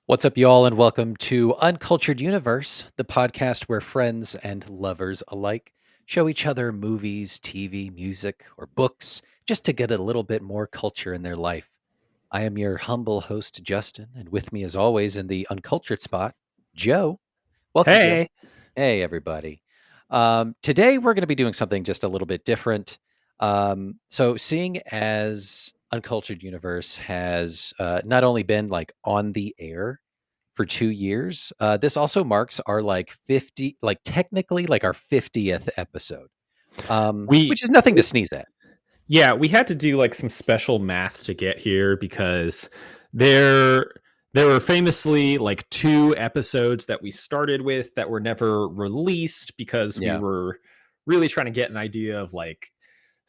What's up, y'all, and welcome to Uncultured Universe, the podcast where friends and lovers alike show each other movies, TV, music, or books just to get a little bit more culture in their life. I am your humble host, Justin, and with me, as always, in the uncultured spot, Joe. Welcome, Joe. Hey. Hey, everybody. Today, we're going to be doing something just a little bit different. So, seeing as Uncultured Universe has not only been like on the air for 2 years. This also marks our like 50, like technically like our 50th episode, We which is nothing to sneeze at. yeah, we had to do like some special math to get here because there there were famously like two episodes that we started with that were never released because we Yeah. were really trying to get an idea of like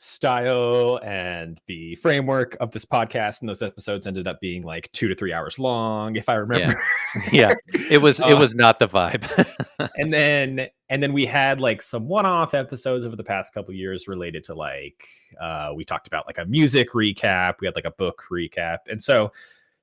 style and the framework of this podcast, and those episodes ended up being like 2 to 3 hours long, if I Yeah. remember. Yeah. It uh, was not the vibe. and then we had like some one-off episodes over the past couple years related to like we talked about like a music recap, we had like a book recap, and so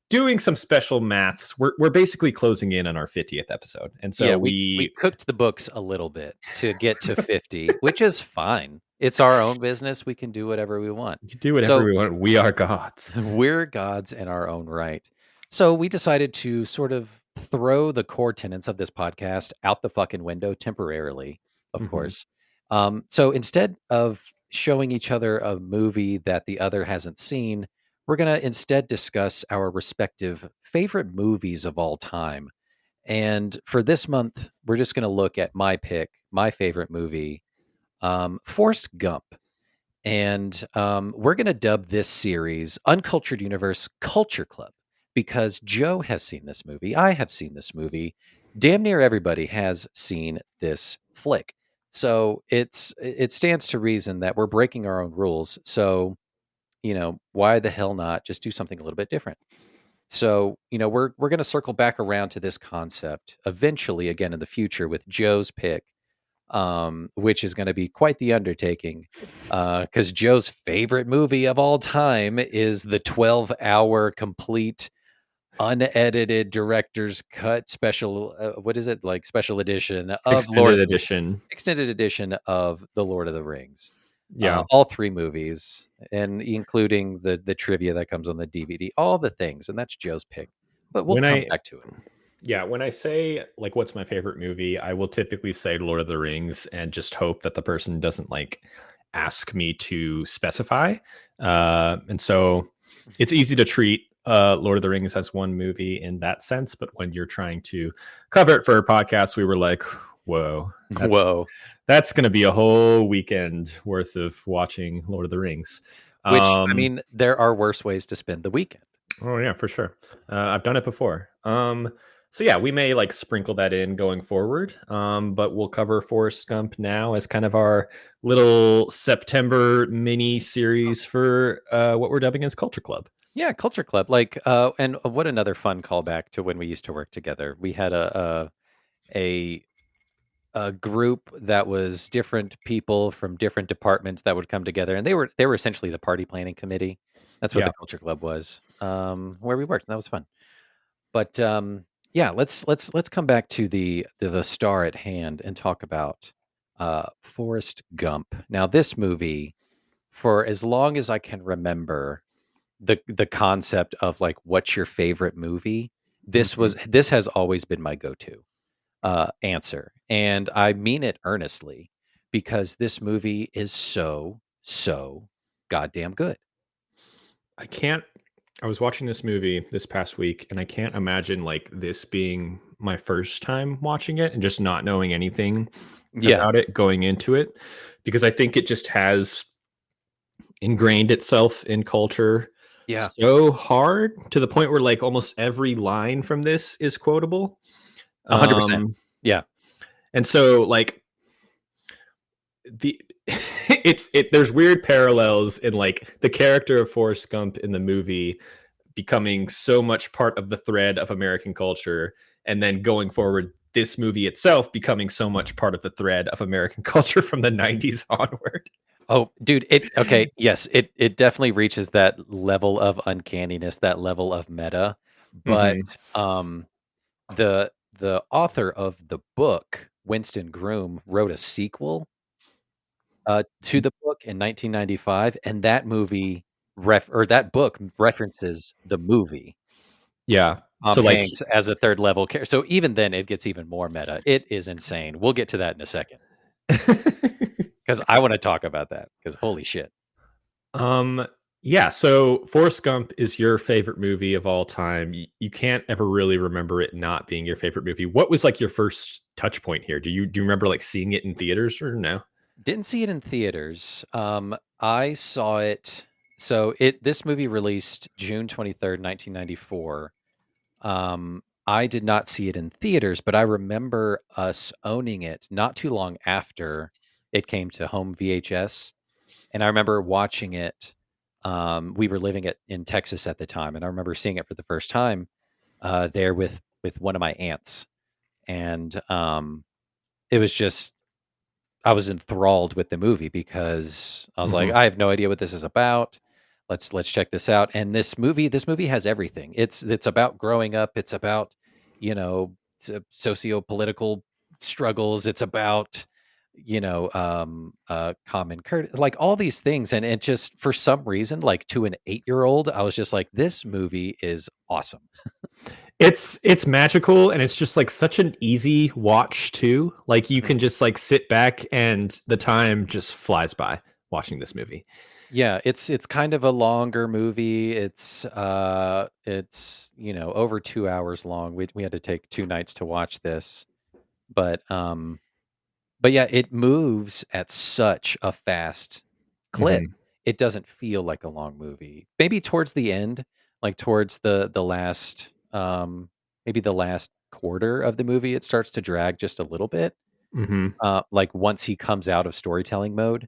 doing some special maths, we're basically closing in on our 50th episode, and Yeah, so we we cooked the books a little bit to get to 50, which is fine. It's our own business. We can do whatever we want. can do whatever So we want. We are gods. we're gods in our own right. So we decided to sort of throw the core tenets of this podcast out the fucking window temporarily, of Hmm. course. So instead of showing each other a movie that the other hasn't seen, we're going to instead discuss our respective favorite movies of all time. And for this month, we're just going to look at my pick, my favorite movie, Forrest Gump. And we're going to dub this series Uncultured Universe Culture Club because Joe has seen this movie. I have seen this movie. Damn near everybody has seen this flick. So it stands to reason that we're breaking our own rules. So, why the hell not just do something a little bit different? So, we're going to circle back around to this concept eventually again in the future with Joe's pick, which is going to be quite the undertaking. Because Joe's favorite movie of all time is the 12-hour complete unedited director's cut special. What is it, like, special edition of Extended edition. extended edition of the Lord of the Rings. Yeah. All three movies, and including the trivia that comes on the DVD, all the things, and that's Joe's pick. But we'll when come i back to it. Yeah, when I say like what's my favorite movie, I will typically say Lord of the Rings and just hope that the person doesn't like ask me to specify. And so it's easy to treat Lord of the Rings as one movie in that sense, but when you're trying to cover it for a podcast, we were like, whoa, Whoa. that's going to be a whole weekend worth of watching Lord of the Rings. Which, I Um, mean, there are worse ways to spend the weekend. Oh yeah, for sure. I've done it before. So yeah, we may like sprinkle that in going forward. But we'll cover Forrest Gump now as kind of our little September mini series for what we're dubbing as Culture Club. Yeah, Culture Club. Like, and what another fun callback to when we used to work together. We had a a group that was different people from different departments that would come together, and they were essentially the party planning committee. That's what Yeah. the Culture Club was, where we worked, and that was fun. But yeah, let's come back to the star at hand and talk about Forrest Gump. Now, this movie, for as long as I can remember, the concept of like what's your favorite movie, Mhm. this has always been my go-to answer, and I mean it earnestly because this movie is so goddamn good. I can't. I was watching this movie this past week, and I can't imagine like this being my first time watching it and just not knowing anything Yeah, about it going into it, because I think it just has ingrained itself in culture yeah, so hard to the point where like almost every line from this is quotable. 100%. Um, Yeah, and so like the there's weird parallels in like the character of Forrest Gump in the movie becoming so much part of the thread of American culture, and then going forward, this movie itself becoming so much part of the thread of American culture from the 90s onward. oh, dude, okay, yes, it definitely reaches that level of uncanniness, that level of meta, but, Hmm. the author of the book, Winston Groom, wrote a sequel to the book in 1995, and that movie or that book references the movie. Yeah. So Tom like Hanks as a third level character. So even then, it gets even more meta. It is insane. We'll get to that in a second because I want to talk about that because holy shit. um yeah, so Forrest Gump is your favorite movie of all time. You can't ever really remember it not being your favorite movie. What was like your first touch point here? Do you remember like seeing it in theaters or no? Didn't see it in theaters. I saw it. So this movie released June 23rd, 1994. I did not see it in theaters, but I remember us owning it not too long after it came to home VHS. And I remember watching it. We were living in Texas at the time, and I remember seeing it for the first time there with one of my aunts, and it was just I was enthralled with the movie because I was like, Mhm. I have no idea what this is about. Let's check this out. And this movie has everything. It's about growing up. It's about, socio-political struggles. It's about, common courtesy, like all these things. And it just for some reason, like to an 8-year-old, I was just like, this movie is awesome. It's magical and it's just like such an easy watch too. Like you Mhm. can just like sit back and the time just flies by watching this movie. Yeah, it's kind of a longer movie. It's, over 2 hours long. We had to take 2 nights to watch this. But but yeah, it moves at such a fast clip. Mhm. It doesn't feel like a long movie. Maybe towards the end, like towards the last maybe the last quarter of the movie, it starts to drag just a little bit. Mhm. Like once he comes out of storytelling mode.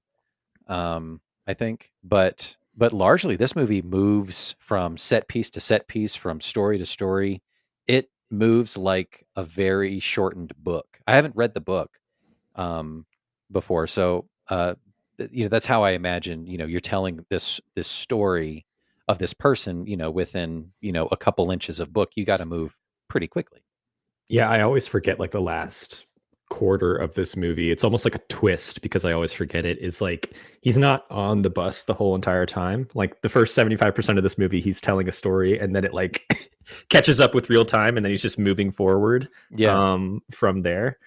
I think, but largely this movie moves from set piece to set piece, from story to story. It moves like a very shortened book. I haven't read the book um, before, so that's how I imagine. You're telling this story of this person. Within a couple inches of book, you got to move pretty quickly. Yeah, I always forget like the last quarter of this movie. It's almost like a twist because I always forget it. Is like he's not on the bus the whole entire time. Like the first 75% of this movie, he's telling a story and then it like catches up with real time and then he's just moving forward Yeah. from there.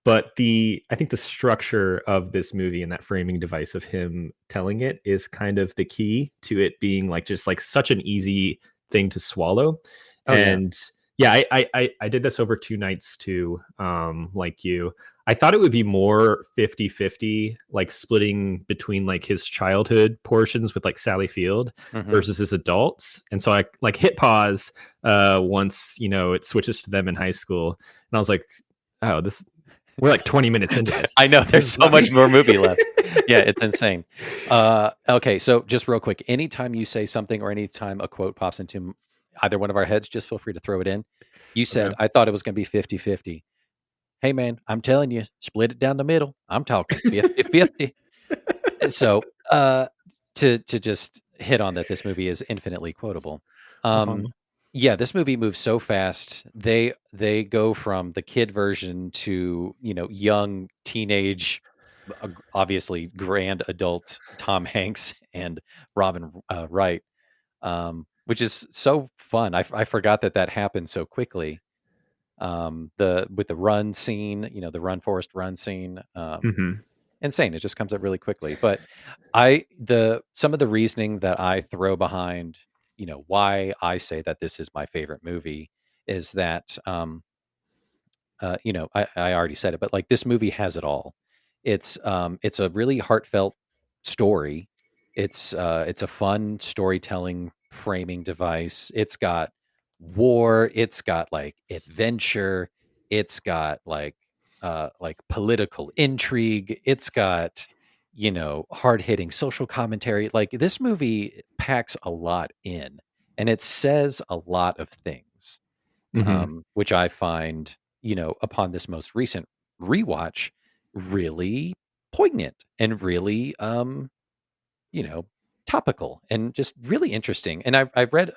But I think the structure of this movie and that framing device of him telling it is kind of the key to it being like just like such an easy thing to swallow. Oh yeah. And yeah, I did this over 2 nights too. Like you. I thought it would be more 50-50, like splitting between like his childhood portions with like Sally Field Hmm. versus his adults. And so I like hit pause once, it switches to them in high school. And I was like, oh, this we're like 20 minutes into this. I know This there's is so not much more movie left. Yeah, it's insane. Okay, so just real quick, anytime you say something or anytime a quote pops into either one of our heads, just feel free to throw it in. You said, okay. I thought it was going to be 50-50. Hey, man, I'm telling you, split it down the middle. I'm talking 50-50. So, to just hit on that, this movie is infinitely quotable. Um, Uh-huh. yeah, this movie moves so fast. They go from the kid version to young teenage, obviously grand adult Tom Hanks and Robin Wright, which is so fun. I forgot that happened so quickly. The with the run scene, the run Forest run scene. Mhm. Insane. It just comes up really quickly. But the some of the reasoning that I throw behind, why I say that this is my favorite movie is that I already said it, but like this movie has it all. It's a really heartfelt story. It's a fun storytelling framing device. It's got war, it's got like adventure, it's got like political intrigue, it's got hard-hitting social commentary. Like this movie packs a lot in and it says a lot of things Mhm. which I find, upon this most recent rewatch, really poignant and really, you know, topical and just really interesting. And I've read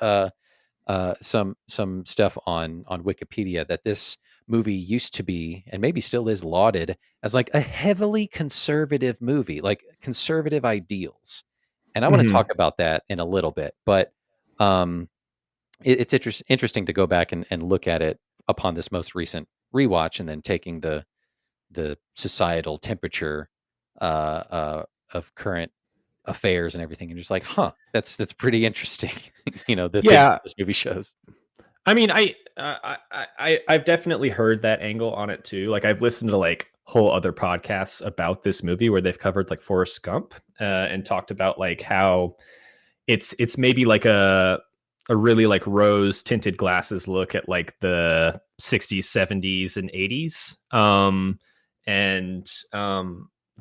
some stuff on Wikipedia that this movie used to be, and maybe still is, lauded as like a heavily conservative movie, like conservative ideals. And I want to talk Hmm. about that in a little bit, but um, it's interesting to go back and look at it upon this most recent rewatch, and then taking the societal temperature of current affairs and everything, and just like, huh, that's pretty interesting. The things that Yeah, this movie shows. I mean, I've definitely heard that angle on it too. Like I've listened to like whole other podcasts about this movie where they've covered like Forrest Gump and talked about like how it's maybe like a really like rose tinted glasses look at like the 60s, 70s, and 80s, and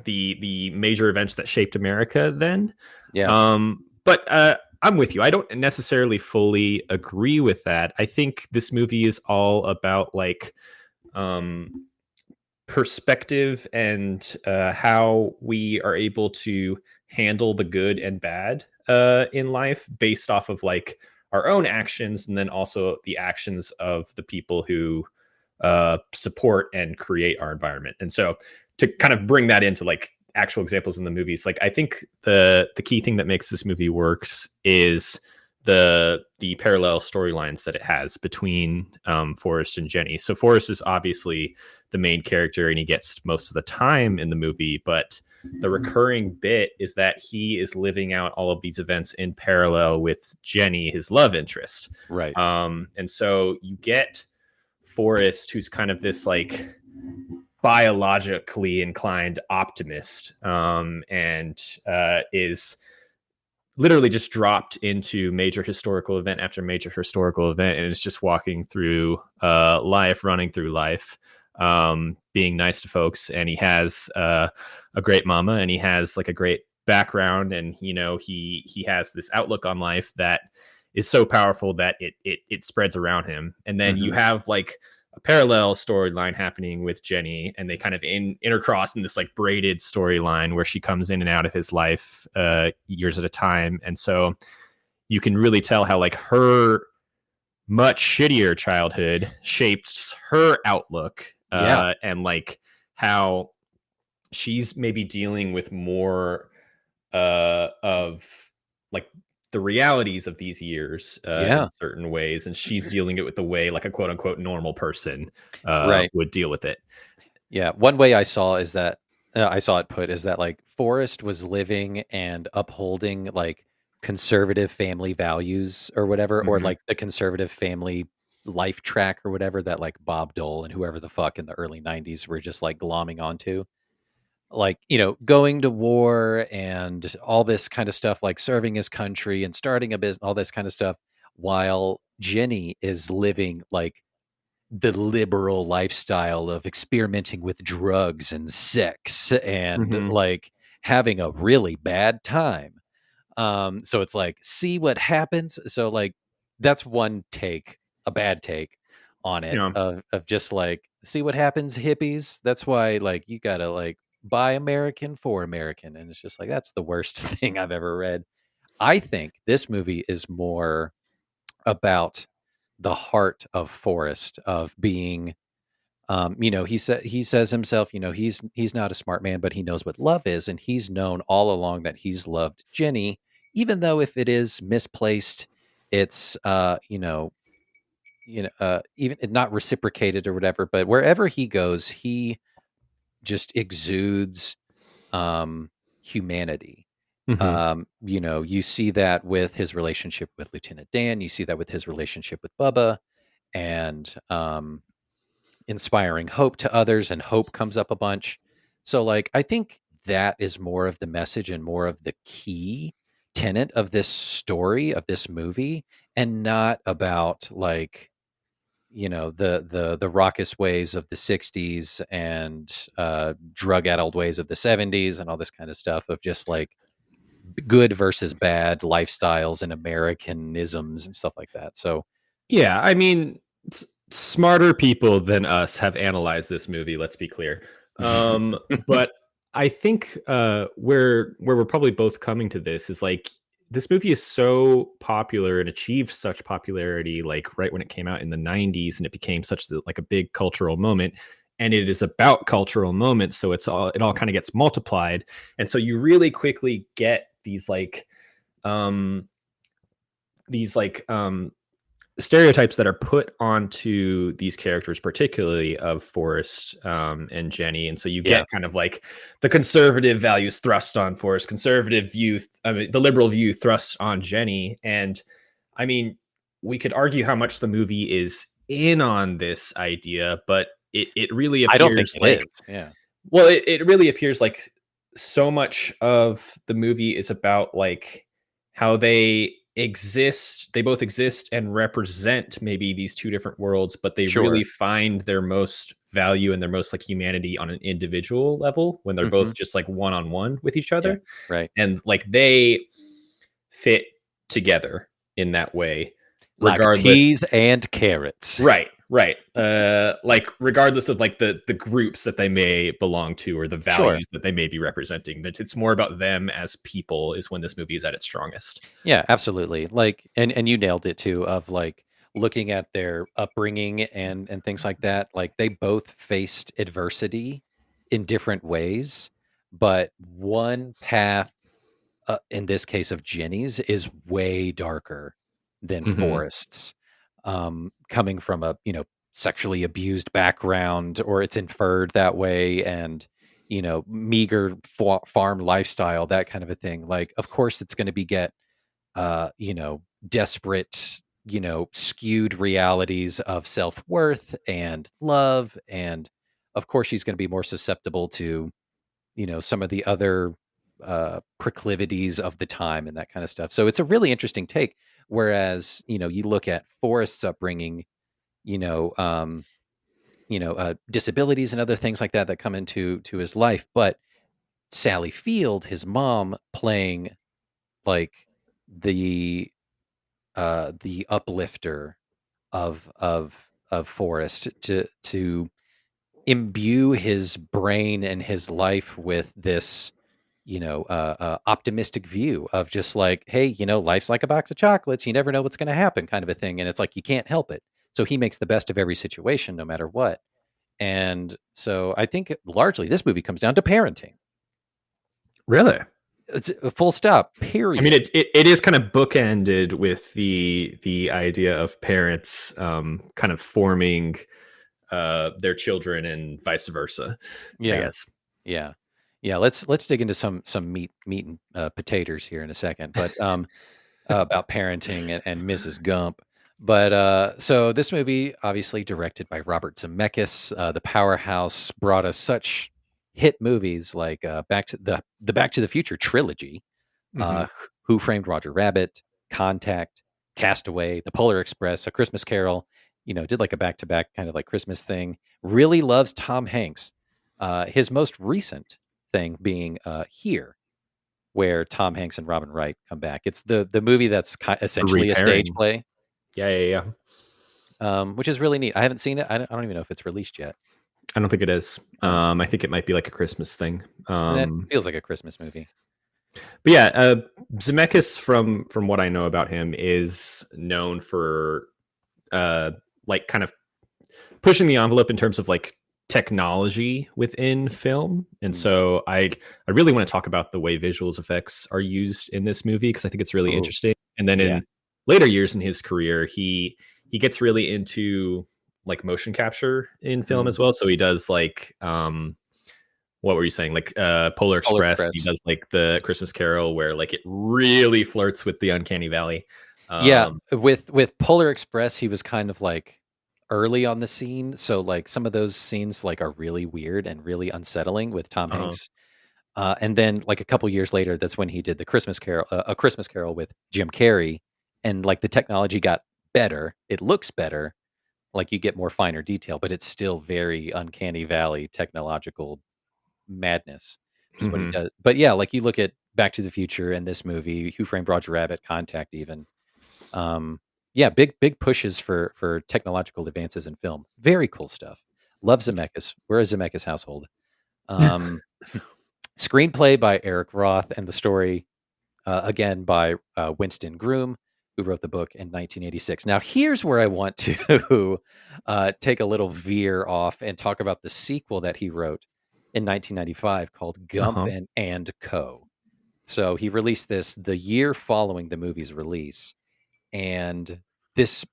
the major events that shaped America then. Yeah, But I'm with you. I don't necessarily fully agree with that. I think this movie is all about like um, perspective and how we are able to handle the good and bad in life based off of like our own actions and then also the actions of the people who support and create our environment. And so to kind of bring that into like actual examples in the movies, like I think the key thing that makes this movie works is the parallel storylines that it has between Forrest and Jenny. So Forrest is obviously the main character and he gets most of the time in the movie, but the recurring bit is that he is living out all of these events in parallel with Jenny, his love interest. right. And so you get Forrest, who's kind of this like biologically inclined optimist, and is literally just dropped into major historical event after major historical event, and is just walking through life, running through life, being nice to folks. And he has a great mama, and he has like a great background, and he has this outlook on life that is so powerful that it spreads around him. And then you Hmm. have like a parallel storyline happening with Jenny, and they kind of intercross in this like braided storyline where she comes in and out of his life years at a time. And so you can really tell how like her much shittier childhood shapes her outlook, Yeah, and like how she's maybe dealing with more of like the realities of these years in yeah, certain ways, and she's dealing it with the way like a quote unquote normal person right. would deal with it. Yeah, one way I saw it put is that like Forrest was living and upholding like conservative family values or whatever, or Hmm. like the conservative family life track or whatever that like Bob Dole and whoever the fuck in the early '90s were just like glomming onto. Like, going to war and all this kind of stuff, like serving his country and starting a business, all this kind of stuff, while Jenny is living like the liberal lifestyle of experimenting with drugs and sex and Hmm. like having a really bad time. So it's like, see what happens. So like that's one take, a bad take on it, Yeah. of just like, see what happens, hippies. That's why like you gotta like buy American for American. And it's just like that's the worst thing I've ever read. I think this movie is more about the heart of Forrest, of being, he says himself, he's not a smart man, but he knows what love is, and he's known all along that he's loved Jenny, even though if it is misplaced, it's even not reciprocated or whatever. But wherever he goes, he just exudes humanity. Hmm. You see that with his relationship with Lieutenant Dan. You see that with his relationship with Bubba, and inspiring hope to others, and hope comes up a bunch. So like I think that is more of the message and more of the key tenet of this story, of this movie, and not about like the raucous ways of the 60s and drug addled ways of the 70s and all this kind of stuff, of just like good versus bad lifestyles and Americanisms and stuff like that. So Yeah, I mean, smarter people than us have analyzed this movie. Let's be clear. But I think where we're probably both coming to this is like this movie is so popular and achieved such popularity like right when it came out in the 90s, and it became such like a big cultural moment, and it is about cultural moments, so it all kind of gets multiplied, and so you really quickly get um these like stereotypes that are put onto these characters, particularly of Forrest and Jenny. And so you Yeah. get kind of like the conservative values thrust on Forrest, conservative view, I mean, the liberal view thrust on Jenny. And I mean, we could argue how much the movie is in on this idea, but it really I don't think appears it like, is. Yeah. well, it really appears like so much of the movie is about like how they both exist and represent maybe these two different worlds, but they really Sure. find their most value and their most like humanity on an individual level when they're Hmm. both just like one on one with each Yeah. other. Right. And like they fit together in that way, Like regardless. peas and carrots. Right, right. Like regardless of like the groups that they may belong to or the Sure. values that they may be representing, that it's more about them as people is when this movie is at its strongest. Yeah, absolutely. Like, and you nailed it too, of like looking at their upbringing and things like that. Like they both faced adversity in different ways, but one path, in this case of Jenny's, is way darker than Hmm. Forrest's. Coming from a sexually abused background, or it's inferred that way, and meager farm lifestyle, that kind of a thing. Like, of course, it's going to be get desperate, skewed realities of self-worth and love. And of course, she's going to be more susceptible to, some of the other proclivities of the time and that kind of stuff. So it's a really interesting take. Whereas, you look at Forrest's upbringing, you know, um, disabilities and other things like that that come into his life. But Sally Field, his mom, playing like the the uplifter of Forrest, to imbue his brain and his life with this, optimistic view of just like, hey, life's like a box of chocolates. You never know what's going to happen, kind of a thing. And it's like you can't help it. So he makes the best of every situation, no matter what. And so I think largely this movie comes down to parenting. Really? It's a full stop. I mean, Period. it is kind of bookended with the idea of parents kind of forming their children and vice versa, I Yeah. guess. Yeah. Yeah, let's dig into some meat and potatoes here in a second, but about parenting and Mrs. Gump. But so this movie, obviously directed by Robert Zemeckis, the powerhouse, brought us such hit movies like Back to the Back to the Future trilogy, Hmm. Who Framed Roger Rabbit, Contact, Castaway, The Polar Express, A Christmas Carol. Did like a back to back kind of like Christmas thing. Really loves Tom Hanks. His most recent thing being Here, where Tom Hanks and Robin Wright come back. It's the movie that's A essentially a stage repairing. play, Yeah, yeah, yeah. which is really neat. I haven't seen it. I don't even know if it's released yet. I don't think it is. Oh, I think it might be like a Christmas thing. and that feels like a Christmas movie. But yeah, Zemeckis, from what I know about him, is known for uh, like kind of pushing the envelope in terms of like technology within film. And Mm. so I really want to talk about the way visuals effects are used in this movie because I think it's really Oh, interesting. And then yeah. in later years in his career, he gets really into like motion capture in film Mm. as well. So he does like what were you saying? Like Polar Polar Express. He Express. does like the Christmas Carol where like it really flirts with the uncanny valley. Yeah, Um with Polar Express, he was kind of like early on the scene, so like some of those scenes like are really weird and really unsettling with Tom uh-huh. Hanks. And then like a couple years later, that's when he did the Christmas Carol, A Christmas Carol with Jim Carrey, and like the technology got better. It looks better, like you get more finer detail, but it's still very uncanny valley technological madness, which is what he Mhm. does. But yeah, like you look at Back to the Future and this movie, Who Framed Roger Rabbit, Contact, even. Um, yeah, big pushes for technological advances in film. Very cool stuff. Love Zemeckis. We're a Zemeckis household. Um, Screenplay by Eric Roth, and the story again by Winston Groom, who wrote the book in 1986. Now, here's where I want to take a little veer off and talk about the sequel that he wrote in 1995 called Gump Uh-huh. and Co. So he released this the year following the movie's release. And this,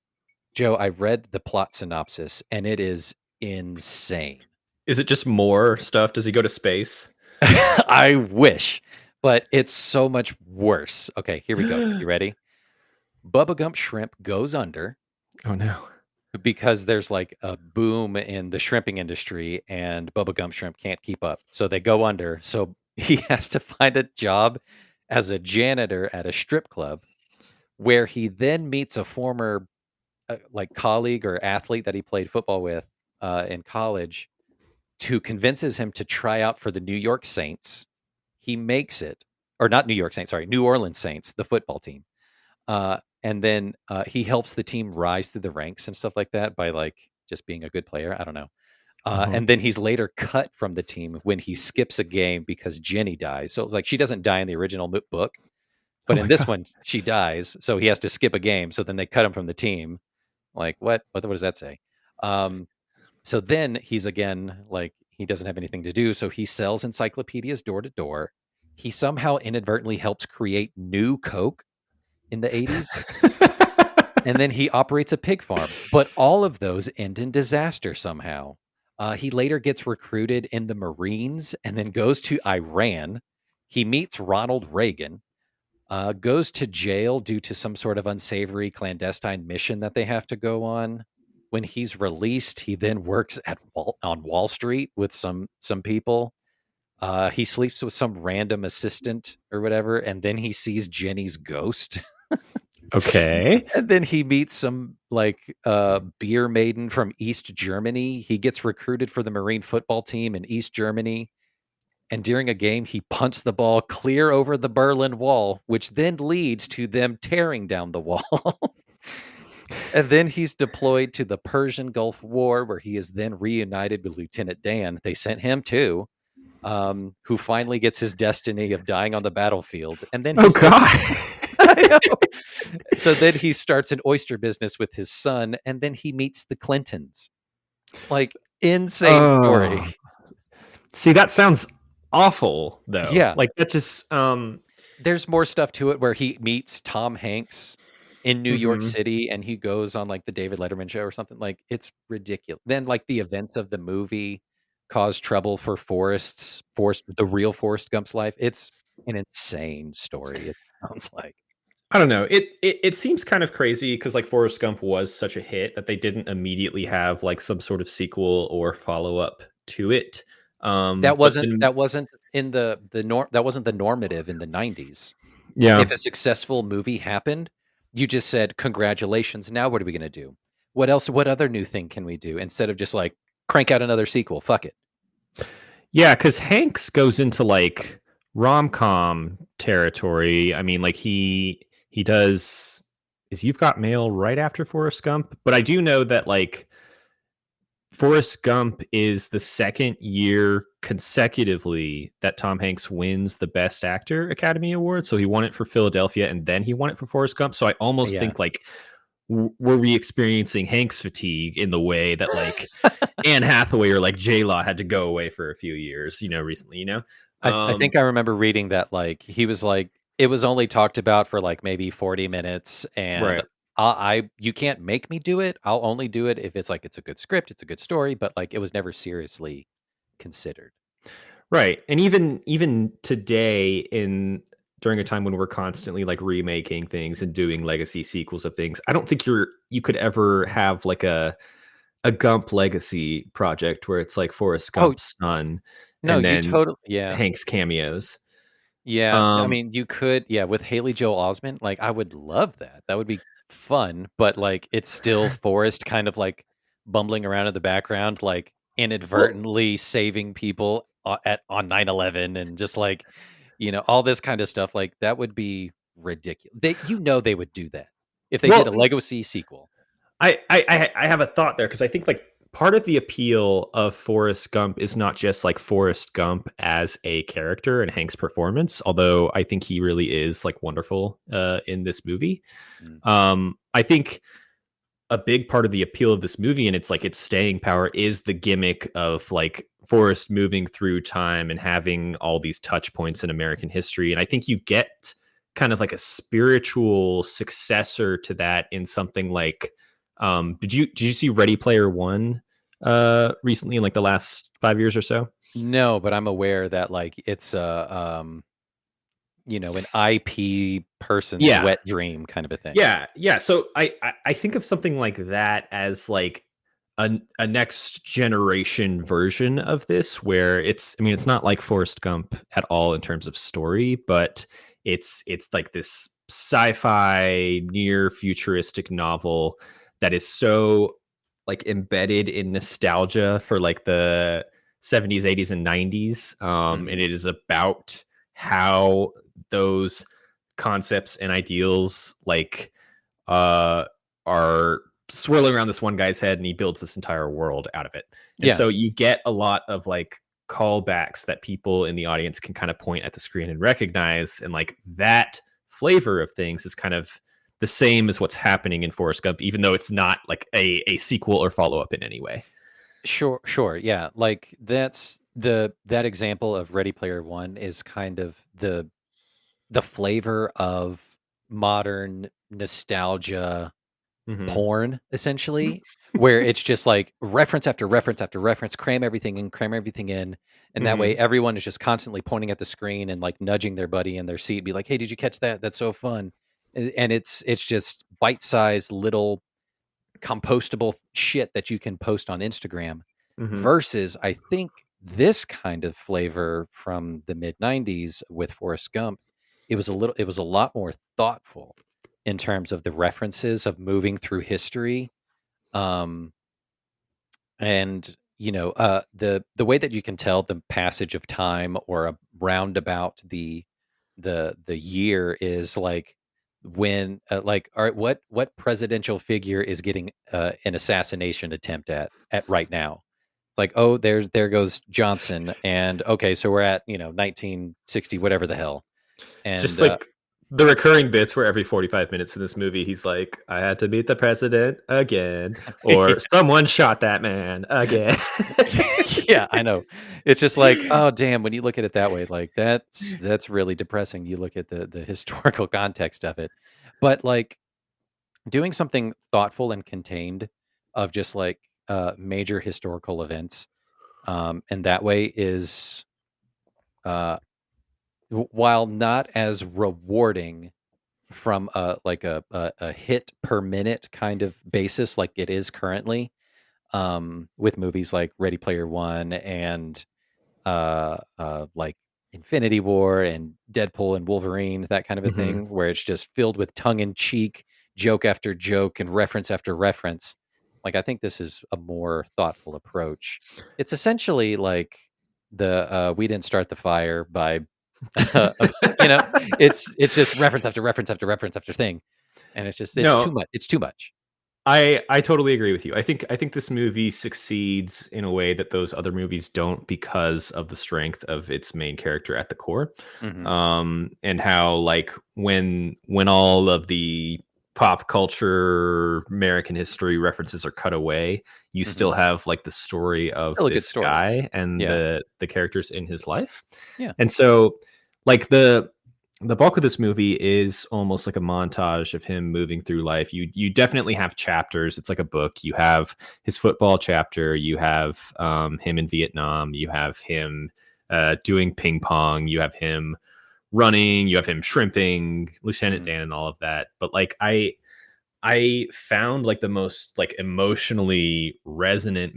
Joe, I read the plot synopsis and it is insane. Is it just more stuff? Does he go to space? I wish, but it's so much worse. Okay, here we go. You ready? Bubba Gump Shrimp goes under Oh no. because there's like a boom in the shrimping industry and Bubba Gump Shrimp can't keep up. So they go under. So he has to find a job as a janitor at a strip club where he then meets a former like colleague or athlete that he played football with in college who convinces him to try out for the New York Saints. He makes it, or not New York Saints, sorry, New Orleans Saints, the football team. And then he helps the team rise through the ranks and stuff like that by like just being a good player. I don't know. Uh-huh. And then he's later cut from the team when he skips a game because Jenny dies. So it's like she doesn't die in the original book, Oh but my in this god. one she dies. So he has to skip a game. So then they cut him from the team. Like what? What does that say? Um, so then he's again like he doesn't have anything to do. So he sells encyclopedias door to door. He somehow inadvertently helps create new Coke in the 80s. And then he operates a pig farm. But all of those end in disaster somehow. He later gets recruited in the Marines and then goes to Iran. He meets Ronald Reagan, goes to jail due to some sort of unsavory clandestine mission that they have to go on. When he's released, he then works on Wall Street with some people. He sleeps with some random assistant or whatever, and then he sees Jenny's ghost. Okay. And then he meets some like beer maiden from East Germany. He gets recruited for the Marine football team in East Germany. And during a game, he punts the ball clear over the Berlin Wall, which then leads to them tearing down the wall. And then he's deployed to the Persian Gulf War, where he is then reunited with Lieutenant Dan. They sent him too, who finally gets his destiny of dying on the battlefield. And then he Oh starts. god. I know. So then he starts an oyster business with his son, and then he meets the Clintons. Like, insane story. Oh. See, that sounds awful though. Yeah. Like that just There's more stuff to it where he meets Tom Hanks in New York mhm. City and he goes on like the David Letterman show or something. Like, it's ridiculous. Then like the events of the movie cause trouble for the real Forrest Gump's life. It's an insane story, it sounds like. I don't know. It seems kind of crazy because like Forrest Gump was such a hit that they didn't immediately have like some sort of sequel or follow up to it. But then That wasn't in the norm that wasn't the normative in the 90s. yeah, If a successful movie happened, you just said, "Congratulations, now what are we gonna do? What other new thing can we do?" Instead of just like, "Crank out another sequel, fuck it." yeah, because Hanks goes into like rom com territory. I mean, like he does is You've Got Mail right after Forrest Gump, but I do know that like Forrest Gump is the second year consecutively that Tom Hanks wins the Best Actor Academy Award. So he won it for Philadelphia and then he won it for Forrest Gump. So I almost Yeah. think like, were we experiencing Hanks fatigue in the way that like Anne Hathaway or like J Law had to go away for a few years, recently, I think I remember reading that, like, he was like, it was only talked about for, like, maybe 40 minutes, and Right. I you can't make me do it. I'll only do it if it's, like, it's a good script, it's a good story, but, like, it was never seriously considered. Right. And even today in during a time when we're constantly like remaking things and doing legacy sequels of things, I don't think you could ever have like a Gump legacy project where it's like Forrest Oh, Gump's son no, and you then totally yeah. Hank's cameos. Yeah, I Um, mean, you could yeah, with Haley Joel Osment, like, I would love that. That would be fun, but, like, it's still Forrest kind of, like, bumbling around in the background, like, well, inadvertently saving people on 9/11 and just, like, all this kinda stuff, like, that would be ridiculous. They would do that if they did well, a legacy sequel. I have a thought there because I think like part of the appeal of Forrest Gump is not just like Forrest Gump as a character and Hank's performance, although I think he really is like wonderful in this movie. Mm. I think a big part of the appeal of this movie and it's like its staying power is the gimmick of like Forrest moving through time and having all these touch points in American history. And I think you get kind of like a spiritual successor to that in something like did you see Ready Player One recently in like the last 5 years or so? No, but I'm aware that like it's an IP person's Yeah. wet dream kind of a thing. Yeah. So I think of something like that as like a next generation version of this, where I mean, it's not like Forrest Gump at all in terms of story, but it's like this sci-fi near futuristic novel that is so like embedded in nostalgia for like the 70s, 80s, and 90s. And Mhm. it is about how those concepts and ideals like uh are swirling around this one guy's head, and he builds this entire world out of it. And Yeah. so you get a lot of like callbacks that people in the audience can kind of point at the screen and recognize, and like that flavor of things is kind of the same as what's happening in Forrest Gump, even though it's not like a sequel or follow-up in any way. Sure, yeah, like, that example of Ready Player One is kind of the flavor of modern nostalgia Hmm. porn, essentially, where it's just, like, reference after reference after reference, cram everything in, and that way Hmm. everyone is just constantly pointing at the screen and, like, nudging their buddy in their seat, be like, "Hey, did you catch that? That's so fun." And it's just bite-sized little compostable shit that you can post on Instagram Hmm. versus I think this kind of flavor from the mid 90s with Forrest Gump, it was a lot more thoughtful in terms of the references of moving through history. Um and the way that you can tell the passage of time or a roundabout the year is like when like all right, what presidential figure is getting an assassination attempt at right now. It's like, oh, there goes Johnson, and okay, so we're at 1960 whatever the hell. And Just like the recurring bits where every 45 minutes in this movie, he's like, I had to meet the president again, or someone shot that man again. yeah, I know. It's just like, oh damn, when you look at it that way, like that's really depressing. You look at the historical context of it. But like doing something thoughtful and contained of just like major historical events and that way is uh while not as rewarding from a hit per minute kind of basis like it is currently with movies like Ready Player One and like Infinity War and Deadpool and Wolverine, that kind of a Hmm. thing, where it's just filled with tongue in cheek, joke after joke, and reference after reference. Like, I think this is a more thoughtful approach. It's essentially like the "We Didn't Start the Fire" by, you know, it's just reference after reference after reference after thing, and it's too No, much. It's too much. I totally agree with you. I think this movie succeeds in a way that those other movies don't because of the strength of its main character at the core. Hmm. And how like when all of the pop culture American history references are cut away, you Hmm. still have like the story of Still a good this story. guy and Yeah. the characters in his life. Yeah. And so like the bulk of this movie is almost like a montage of him moving through life. You definitely have chapters. It's like a book. You have his football chapter. You have him in Vietnam. You have him doing ping pong. You have him running. You have him shrimping, Lieutenant Hmm. Dan, and all of that. But like I found like the most like emotionally resonant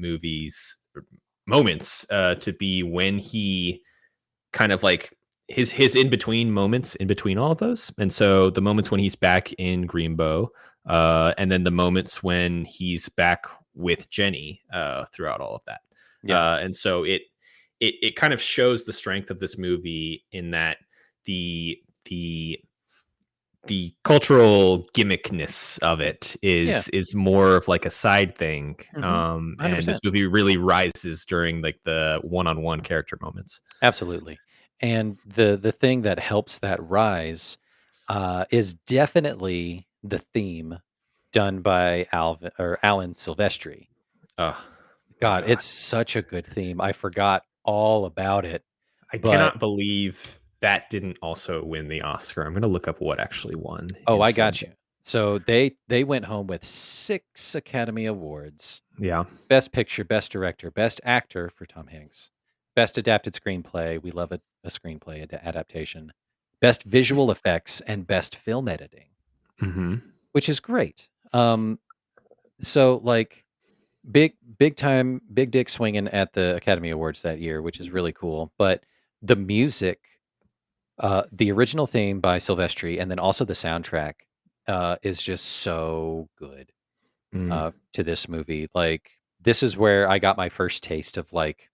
moments to be when he kind of like his in between moments in between all of those. And so the moments when he's back in Greenbow, and then the moments when he's back with Jenny throughout all of that. Yeah. And so it kind of shows the strength of this movie in that the the cultural gimmickness of it Yeah. is more of like a side thing. Hmm. And this 100%. movie really rises during like the one-on-one character moments. Absolutely. And the thing that helps that rise is definitely the theme done by Alvin or Alan Silvestri. Oh my God, god. it's such a good theme. I forgot all about it, I but cannot believe that didn't also win the Oscar. I'm going to look up what actually won oh, I instead. got you. So they went home with 6 Academy Awards. Yeah. Best Picture, Best Director, Best Actor for Tom Hanks, Best Adapted Screenplay. We love a screenplay adaptation. Best Visual Effects and Best Film Editing, Hmm. which is great. So like big time, big dick swinging at the Academy Awards that year, which is really cool. But the music, the original theme by Silvestri, and then also the soundtrack, is just so good Mm. to this movie. Like this is where I got my first taste of like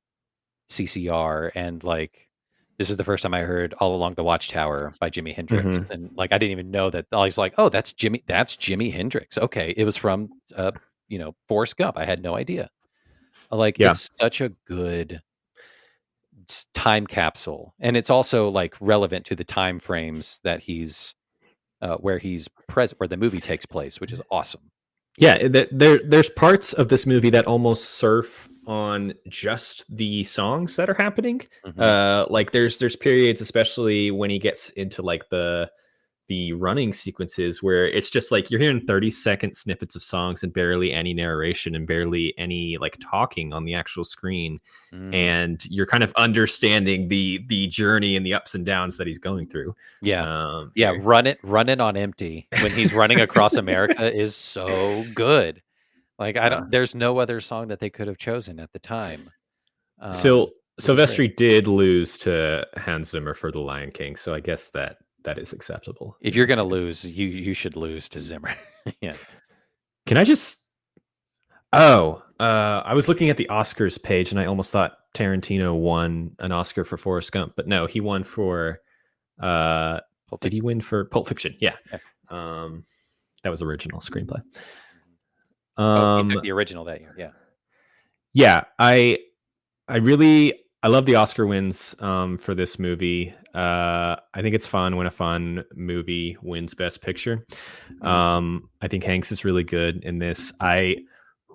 CCR, and like this is the first time I heard "All Along the Watchtower" by Jimi Hendrix, Hmm. and like I didn't even know that. I was like, "Oh, that's Jimi Hendrix." Okay, it was from Forrest Gump. I had no idea. Like Yeah. it's such a good time capsule, and it's also like relevant to the time frames that he's where he's present, where the movie takes place, which is awesome. Yeah, there's parts of this movie that almost surf on just the songs that are happening. Hmm. Like there's periods, especially when he gets into like the running sequences, where it's just like you're hearing 30-second snippets of songs and barely any narration and barely any like talking on the actual screen, Mm. and you're kind of understanding the journey and the ups and downs that he's going through. Yeah. Yeah, Here. Run It on Empty when he's running across America is so good. Like, I Uh, don't there's no other song that they could have chosen at the time, so which is great. Silvestri did lose to Hans Zimmer for The Lion King, so I guess that is acceptable If in you're this gonna case. lose, you should lose to Zimmer. Yeah. Can I just Oh, I was looking at the Oscars page and I almost thought Tarantino won an Oscar for Forrest Gump, but no, he won for uh Pulp did he Fiction. win for Pulp Fiction? Yeah. Yeah. Um that was original screenplay. Mhm. Oh, he took Um the original that year, yeah. yeah, I really I love the Oscar wins for this movie. I think it's fun when a fun movie wins Best Picture. Mhm. I think Hanks is really good in this. I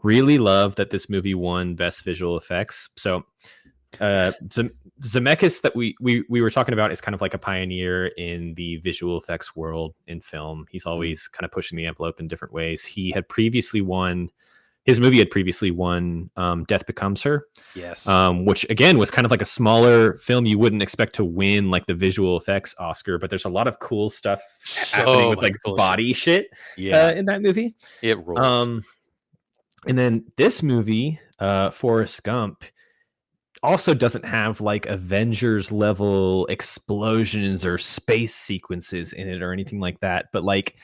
really love that this movie won Best Visual Effects. So Zemeckis that we were talking about is kind of like a pioneer in the visual effects world in film. He's Mhm. always kind of pushing the envelope in different ways. He had previously won his movie had previously won Death Becomes Her, Yes. which again was kind of like a smaller film. You wouldn't expect to win like the visual effects Oscar, but there's a lot of cool stuff happening So with much like cool shit. body shit Yeah, in that movie. it rules. Um, and then this movie, Forrest Gump, also doesn't have like Avengers level explosions or space sequences in it or anything like that, but like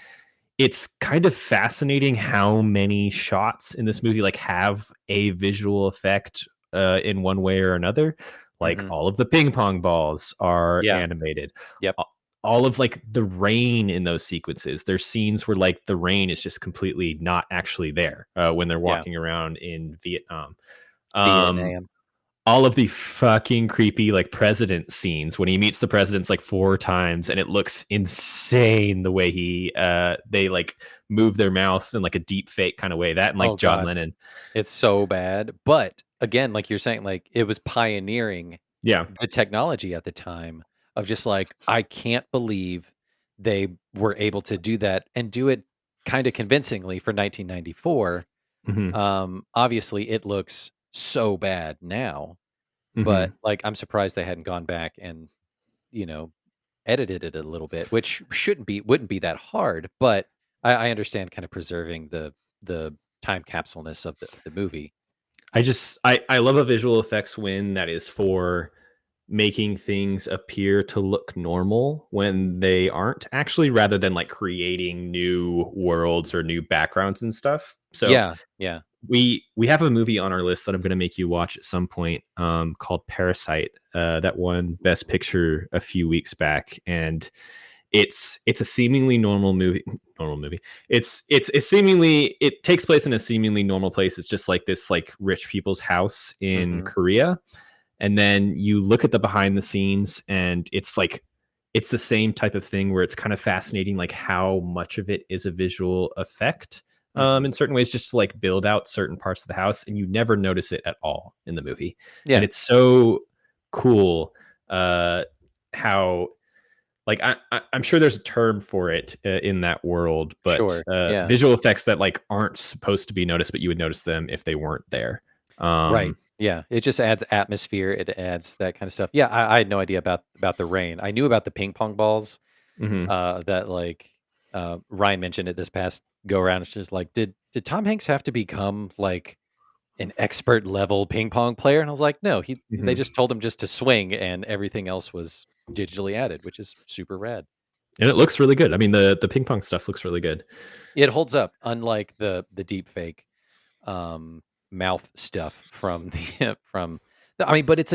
it's kind of fascinating how many shots in this movie like have a visual effect in one way or another. Like Mhm. all of the ping pong balls are Yeah. animated. Yep. All of like the rain in those sequences. There's scenes where like the rain is just completely not actually there when they're Yeah. walking around in Vietnam. Um, Vietnam. all of the fucking creepy like president scenes when he meets the presidents like 4 times, and it looks insane the way he they like move their mouths in like a deep fake kind of way, that and like Oh John god. Lennon. It's so bad, but again, like you're saying, like, it was pioneering Yeah. the technology at the time of just like, I can't believe they were able to do that and do it kinda convincingly for 1994. Hmm. Obviously, it looks so bad now, but, Hmm. like, I'm surprised they hadn't gone back and, you know, edited it a little bit, which wouldn't be that hard, but I understand kind of preserving the time capsuleness of the movie. I love a visual effects win that is for making things appear to look normal when they aren't actually, rather than like creating new worlds or new backgrounds and stuff. So Yeah, yeah. we have a movie on our list that I'm going to make you watch at some point, called Parasite, that won Best Picture a few weeks back, and it's a seemingly normal movie. Normal movie. It's seemingly, it takes place in a seemingly normal place. It's just like this like rich people's house in Hmm. Korea, and then you look at the behind the scenes, and it's like it's the same type of thing where it's kind of fascinating, like how much of it is a visual effect, Hmm. in certain ways, just to like build out certain parts of the house, and you never notice it at all in the movie. And Yeah, it's so cool, how like I'm sure there's a term for it, in that world, but sure. Yeah. visual effects that like aren't supposed to be noticed, but you would notice them if they weren't there. Right. um Yeah. It just adds atmosphere. It adds that kind of stuff. Yeah, I had no idea about the rain. I knew about the ping pong balls. mhm. That like Ryan mentioned it this past go around. It's just like, did Tom Hanks have to become like an expert level ping pong player? And I was like, no. They Mhm. just told him just to swing, and everything else was digitally added, which is super rad. And it looks really good. I mean, the ping pong stuff looks really good. It holds up, unlike the deep fake um, mouth stuff from the I mean, but that's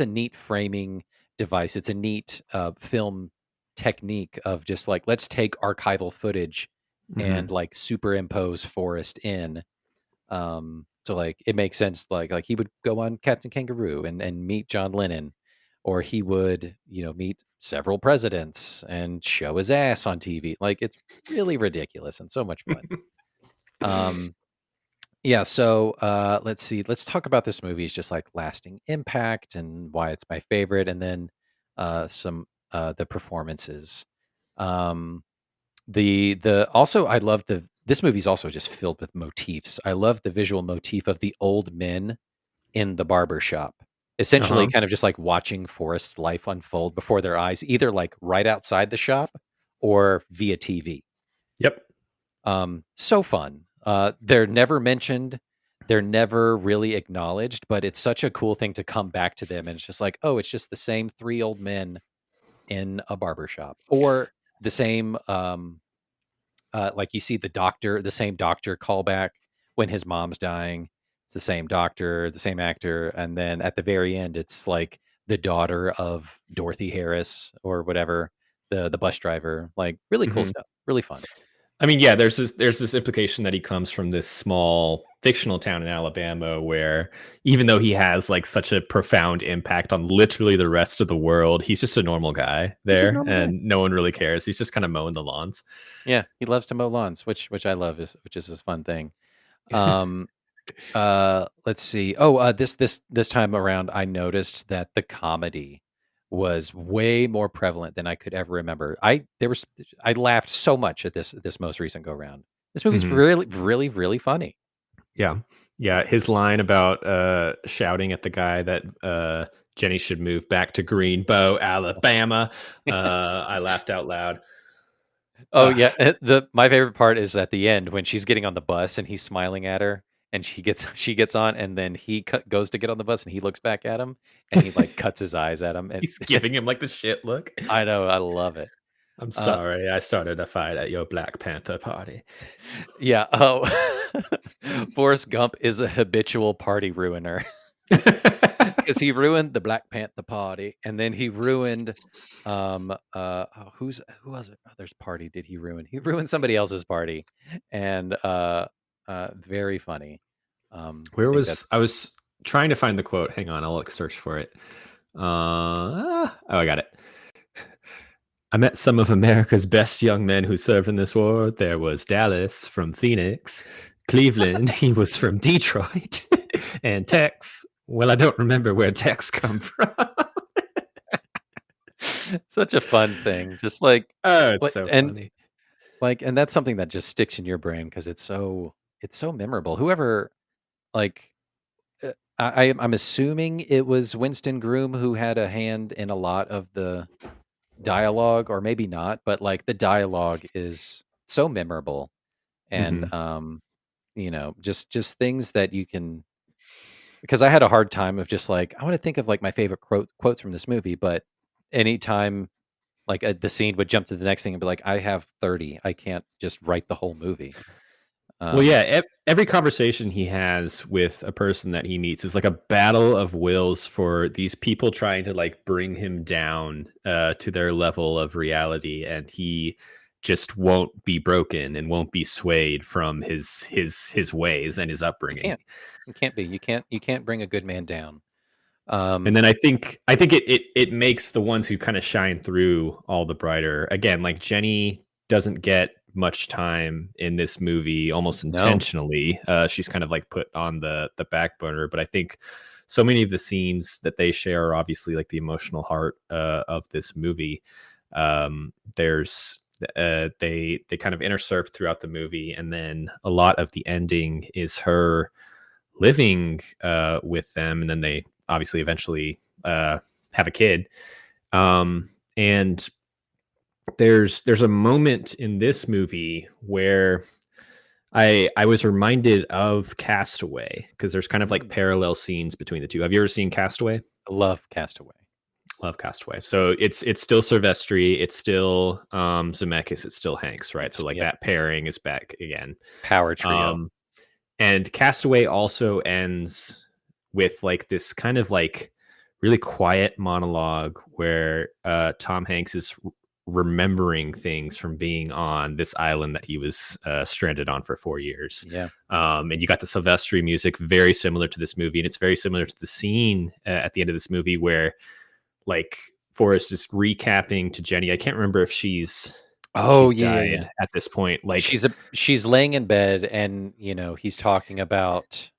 a neat framing device. It's a neat film technique of just like, let's take archival footage and Mhm. like superimpose Forrest in. So like it makes sense. Like he would go on Captain Kangaroo and meet John Lennon, or he would meet several presidents and show his ass on TV. Like it's really ridiculous and so much fun. Um, yeah, so let's see. Let's talk about this movie's just like lasting impact and why it's my favorite, and then some the performances. Um, the also I love this movie's also just filled with motifs. I love the visual motif of the old men in the barber shop, essentially Uh-huh. kind of just like watching Forrest's life unfold before their eyes, either like right outside the shop or via TV. Yep. So fun. They're never mentioned. They're never really acknowledged, but it's such a cool thing to come back to them. And it's just like, oh, it's just the same three old men in a barber shop, or the same, like you see the same doctor callback when his mom's dying. It's the same doctor, the same actor. And then at the very end, it's like the daughter of Dorothy Harris or whatever, the bus driver. Like really cool Mhm. stuff. Really fun. I mean, yeah, there's this implication that he comes from this small fictional town in Alabama where, even though he has like such a profound impact on literally the rest of the world, he's just a normal guy He's just a there, normal guy. and no one really cares. He's just kind of mowing the lawns. Yeah, he loves to mow lawns, which I love, which is his fun thing. Um, let's see. Oh, this time around, I noticed that the comedy was way more prevalent than I could ever remember. I laughed so much at this most recent go round. This movie's Mhm. really, really, really funny. Yeah. Yeah, his line about, shouting at the guy that, Jenny should move back to Greenbow, Alabama, I laughed out loud. Oh Ugh. yeah, the my favorite part is at the end when she's getting on the bus and he's smiling at her, and she gets on, and then goes to get on the bus and he looks back at him and he like cuts his eyes at him, and He's giving him, like, the shit look. I know, I love it. "I'm Uh, sorry, I started a fight at your Black Panther party." yeah. Oh, Forrest Gump is a habitual party ruiner because he ruined the Black Panther party, and then he ruined who was it? Other's party did he ruin? He ruined somebody else's party, and very funny. I Where think that's was I was trying to find the quote. Hang on, I'll, like, search for it. Oh, I got it. "I met some of America's best young men who served in this war. There was Dallas from Phoenix, Cleveland, he was from Detroit, and Tex. Well, I don't remember where Tex come from." such a fun thing. Just like, Oh, it's but so and funny. like, and that's something that just sticks in your brain because it's so memorable. Whoever like I'm assuming it was Winston Groom who had a hand in a lot of the dialogue, or maybe not, but like the dialogue is so memorable, and Mhm. just things that you can, because I had a hard time of just like, I want to think of like my favorite quotes from this movie, but anytime like the scene would jump to the next thing and be like, I have 30, I can't just write the whole movie. Well, Um, yeah, every conversation he has with a person that he meets is like a battle of wills for these people trying to like bring him down to their level of reality, and he just won't be broken and won't be swayed from his ways and his you upbringing. can't. You can't be. You can't bring a good man down. And Um, then I think it makes the ones who kind of shine through all the brighter. Again, like Jenny doesn't get much time in this movie almost no, intentionally. She's kind of like put on the back burner, but I think so many of the scenes that they share are obviously like the emotional heart of this movie. There's they kind of intercept throughout the movie, and then a lot of the ending is her living with them, and then they obviously eventually have a kid. And there's a moment in this movie where I was reminded of Castaway, because there's kind of like mm, parallel scenes between the two. Have you ever seen Castaway? I love Castaway. Love Castaway. So it's still Silvestri, it's still Zemeckis, it's still Hanks, right? It's So like yep, that pairing is back again. power trio. Um, And Castaway also ends with like this kind of like really quiet monologue where Tom Hanks is remembering things from being on this island that he was stranded on for 4 years. Yeah, And you got the Silvestri music, very similar to this movie. And it's very similar to the scene at the end of this movie where like Forrest is recapping to Jenny. I can't remember if oh she's yeah, yeah, yeah. died at this point. Like She's laying in bed, and he's talking about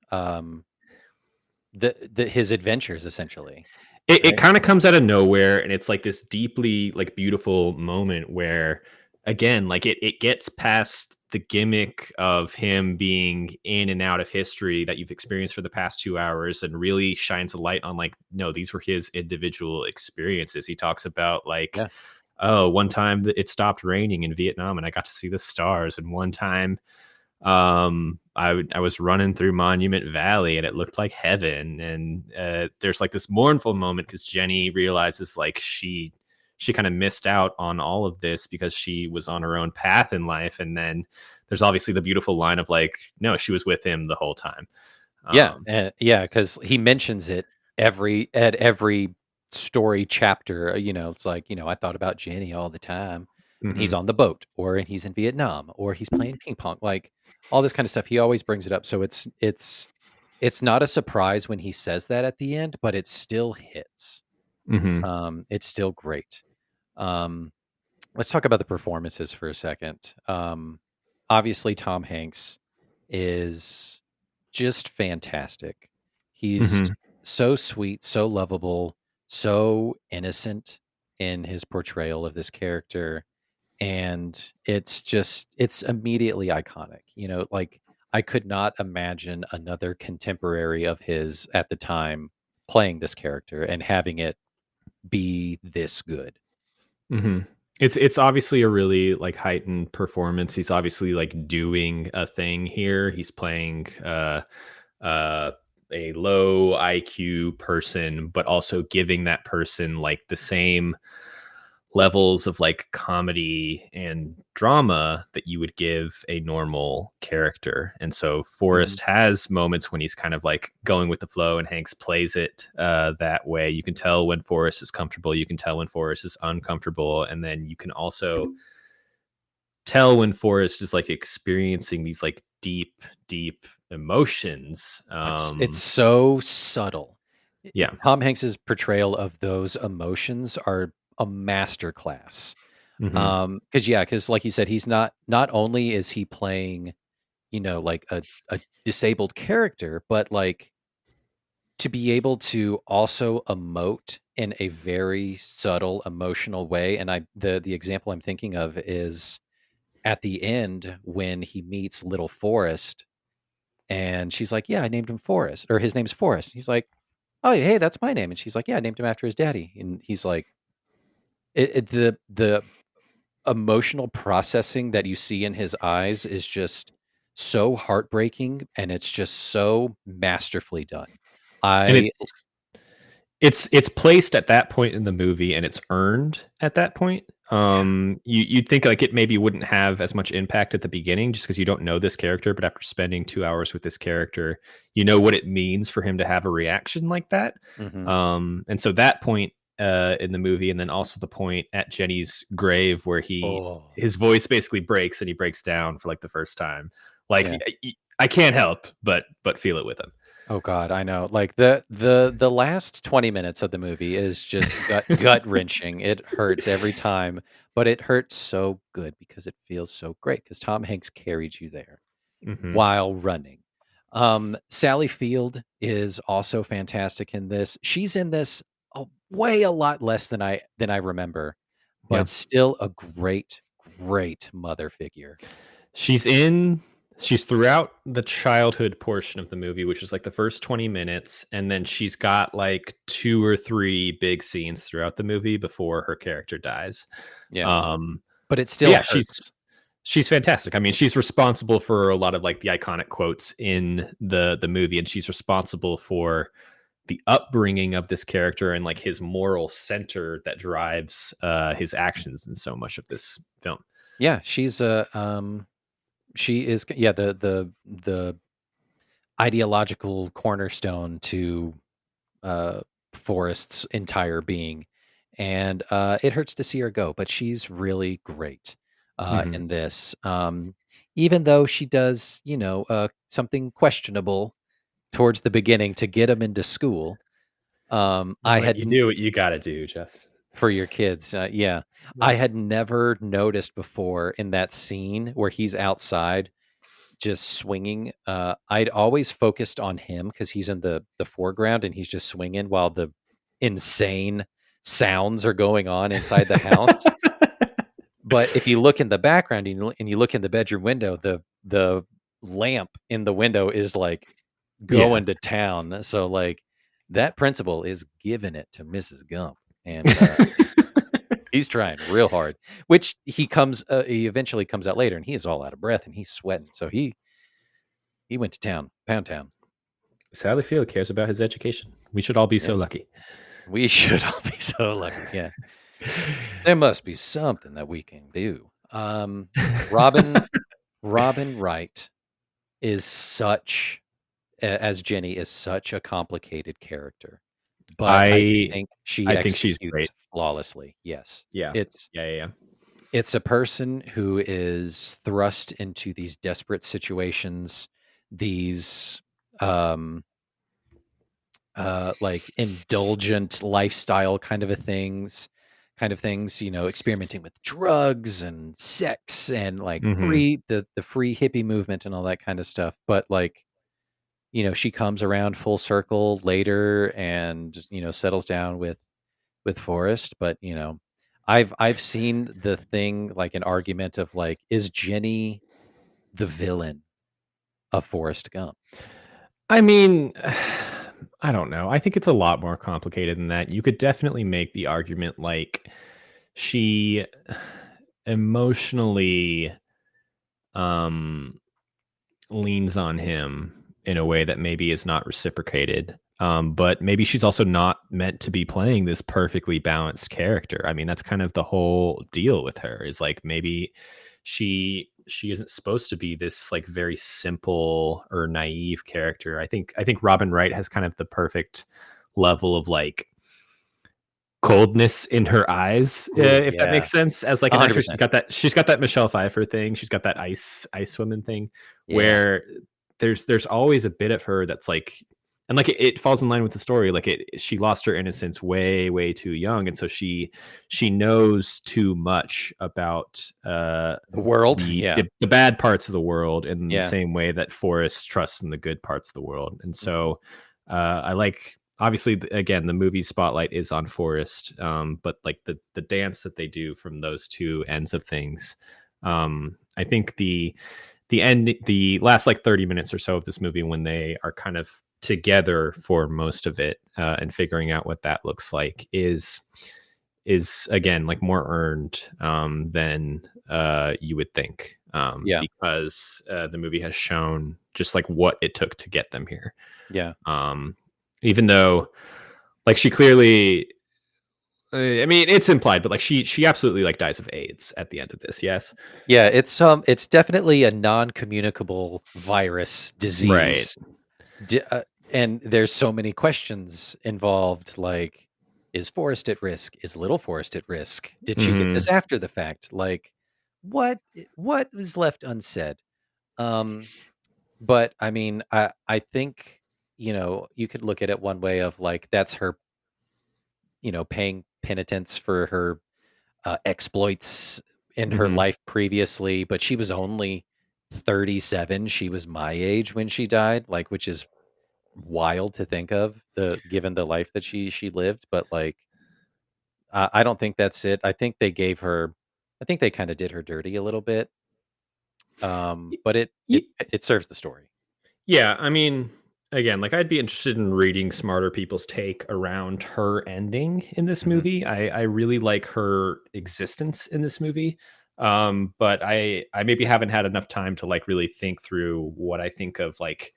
the his adventures essentially, it right? kind of comes out of nowhere, and it's like this deeply like beautiful moment where again like it gets past the gimmick of him being in and out of history that you've experienced for the past 2 hours, and really shines a light on like, no, these were his individual experiences. He talks about like, Yeah, oh, one time it stopped raining in Vietnam and I got to see the stars, and one time I was running through Monument Valley and it looked like heaven. And there's like this mournful moment because Jenny realizes like she kind of missed out on all of this because she was on her own path in life. And then there's obviously the beautiful line of like, no, she was with him the whole time. yeah, um yeah. Because he mentions it every story chapter. It's like I thought about Jenny all the time when he's mhm, on the boat, or he's in Vietnam, or he's playing ping pong, like all this kind of stuff. He always brings it up, so it's not a surprise when he says that at the end, but it still hits. mhm, It's still great. Um, let's talk about the performances for a second. Obviously, Tom Hanks is just fantastic. He's mhm, so sweet, so lovable, so innocent in his portrayal of this character. And it's immediately iconic. Like I could not imagine another contemporary of his at the time playing this character and having it be this good. mhm. It's obviously a really like heightened performance. He's obviously like doing a thing here. He's playing uh, a low IQ person, but also giving that person like the same levels of like comedy and drama that you would give a normal character. And so Mhm. Forrest has moments when he's kind of like going with the flow, and Hanks plays it that way. You can tell when Forrest is comfortable, you can tell when Forrest is uncomfortable, and then you can also tell when Forrest is like experiencing these like deep emotions. It's so subtle. Yeah. Tom Hanks's portrayal of those emotions are a masterclass. Hmm. Because like you said, he's not only is he playing, like a disabled character, but like to be able to also emote in a very subtle emotional way. And the example I'm thinking of is at the end when he meets little Forrest, and she's like, "Yeah, I named him Forrest, or his name's Forrest." He's like, "Oh, hey, that's my name." And she's like, "Yeah, I named him after his daddy." And he's like, the emotional processing that you see in his eyes is just so heartbreaking, and it's just so masterfully done. And I it's placed at that point in the movie, and it's earned at that point. Yeah. You'd think like it maybe wouldn't have as much impact at the beginning just because you don't know this character, but after spending 2 hours with this character, you know what it means for him to have a reaction like that. Hmm. And so that point in the movie, and then also the point at Jenny's grave where Oh, his voice basically breaks and he breaks down for like the first time. Like yeah. I can't help but feel it with him. Oh God, I know. Like the last 20 minutes of the movie is just gut wrenching. It hurts every time, but it hurts so good because it feels so great because Tom Hanks carried you there Hmm. while running. Sally Field is also fantastic in this. She's in this a lot less than I remember, Yeah. but still a great mother figure. She's in she's throughout the childhood portion of the movie, which is like the first 20 minutes, and then she's got like 2 or 3 big scenes throughout the movie before her character dies. Yeah, Um, but it but still yeah, hurts. she's fantastic. I mean, she's responsible for a lot of like the iconic quotes in the movie, and she's responsible for the upbringing of this character and like his moral center that drives his actions in so much of this film. Yeah, she is yeah, the ideological cornerstone to, uh, Forrest's entire being, and, it hurts to see her go, but she's really great, Hmm. in this, even though she does, something questionable towards the beginning to get him into school. I But had you n do what you got to do, Jess. For your kids, yeah. I Yep. had never noticed before in that scene where he's outside just swinging. I'd always focused on him because he's in the foreground and he's just swinging while the insane sounds are going on inside the house. But if you look in the background and you look in the bedroom window, the lamp in the window is like Yeah. going to town. So like that principal is giving it to Mrs. Gump, and he's trying real hard. Which he eventually comes out later, and he is all out of breath and he's sweating. So he went to town, Pound Town. Sally Field cares about his education. We should all be Yeah. so lucky. We should all be so lucky, yeah. There must be something that we can do. Robin Robin Wright is such as Jenny is such a complicated character, but I I think she I think she's executes great. flawlessly, yes. Yeah. It's Yeah, yeah, yeah. it's a person who is thrust into these desperate situations, these, um like indulgent lifestyle kind of things, experimenting with drugs and sex and like Mhm. the free hippie movement and all that kind of stuff. But like, she comes around full circle later and, settles down with Forrest. But, I've seen the thing like an argument of like, is Jenny the villain of Forrest Gump? I mean, I don't know. I think it's a lot more complicated than that. You could definitely make the argument like she emotionally um leans on him in a way that maybe is not reciprocated. But maybe she's also not meant to be playing this perfectly balanced character. I mean, that's kind of the whole deal with her is like maybe she isn't supposed to be this like very simple or naive character. I think Robin Wright has kind of the perfect level of like coldness in her eyes, Ooh, if that yeah. makes sense. As like an actress, 100%. she's got that Michelle Pfeiffer thing. She's got that ice woman thing, Yeah. where there's always a bit of her that's like, and like it falls in line with the story. Like she lost her innocence way too young, and so she knows too much about The world? the, Yeah. the the bad parts of the world in the Yeah. same way that Forrest trusts in the good parts of the world. And Mhm. so I like obviously again the movie spotlight is on Forrest, but like the dance that they do from those two ends of things. I think the last like 30 minutes or so of this movie when they are kind of together for most of it and figuring out what that looks like is again like more earned than you would think, Yeah. because the movie has shown just like what it took to get them here. Yeah. Um, even though like she clearly I mean, it's implied, but like she absolutely like dies of AIDS at the end of this. Yes. Yeah, it's definitely a non-communicable virus Right. disease. D and there's so many questions involved, like, is Forrest at risk? Is little Forrest at risk? Did she get this Hmm. after the fact? Like, what was left unsaid? Um, but I mean, I think, you could look at it one way of like that's her, paying penitence for her exploits in her Hmm. life previously, but she was only 37. She was my age when she died, like, which is wild to think of given the life that she lived. But like, I don't think that's it. I think they kind of did her dirty a little bit. But it serves the story. Yeah, I mean, again, like I'd be interested in reading smarter people's take around her ending in this Hmm. movie. I really like her existence in this movie. But I maybe haven't had enough time to like really think through what I think of like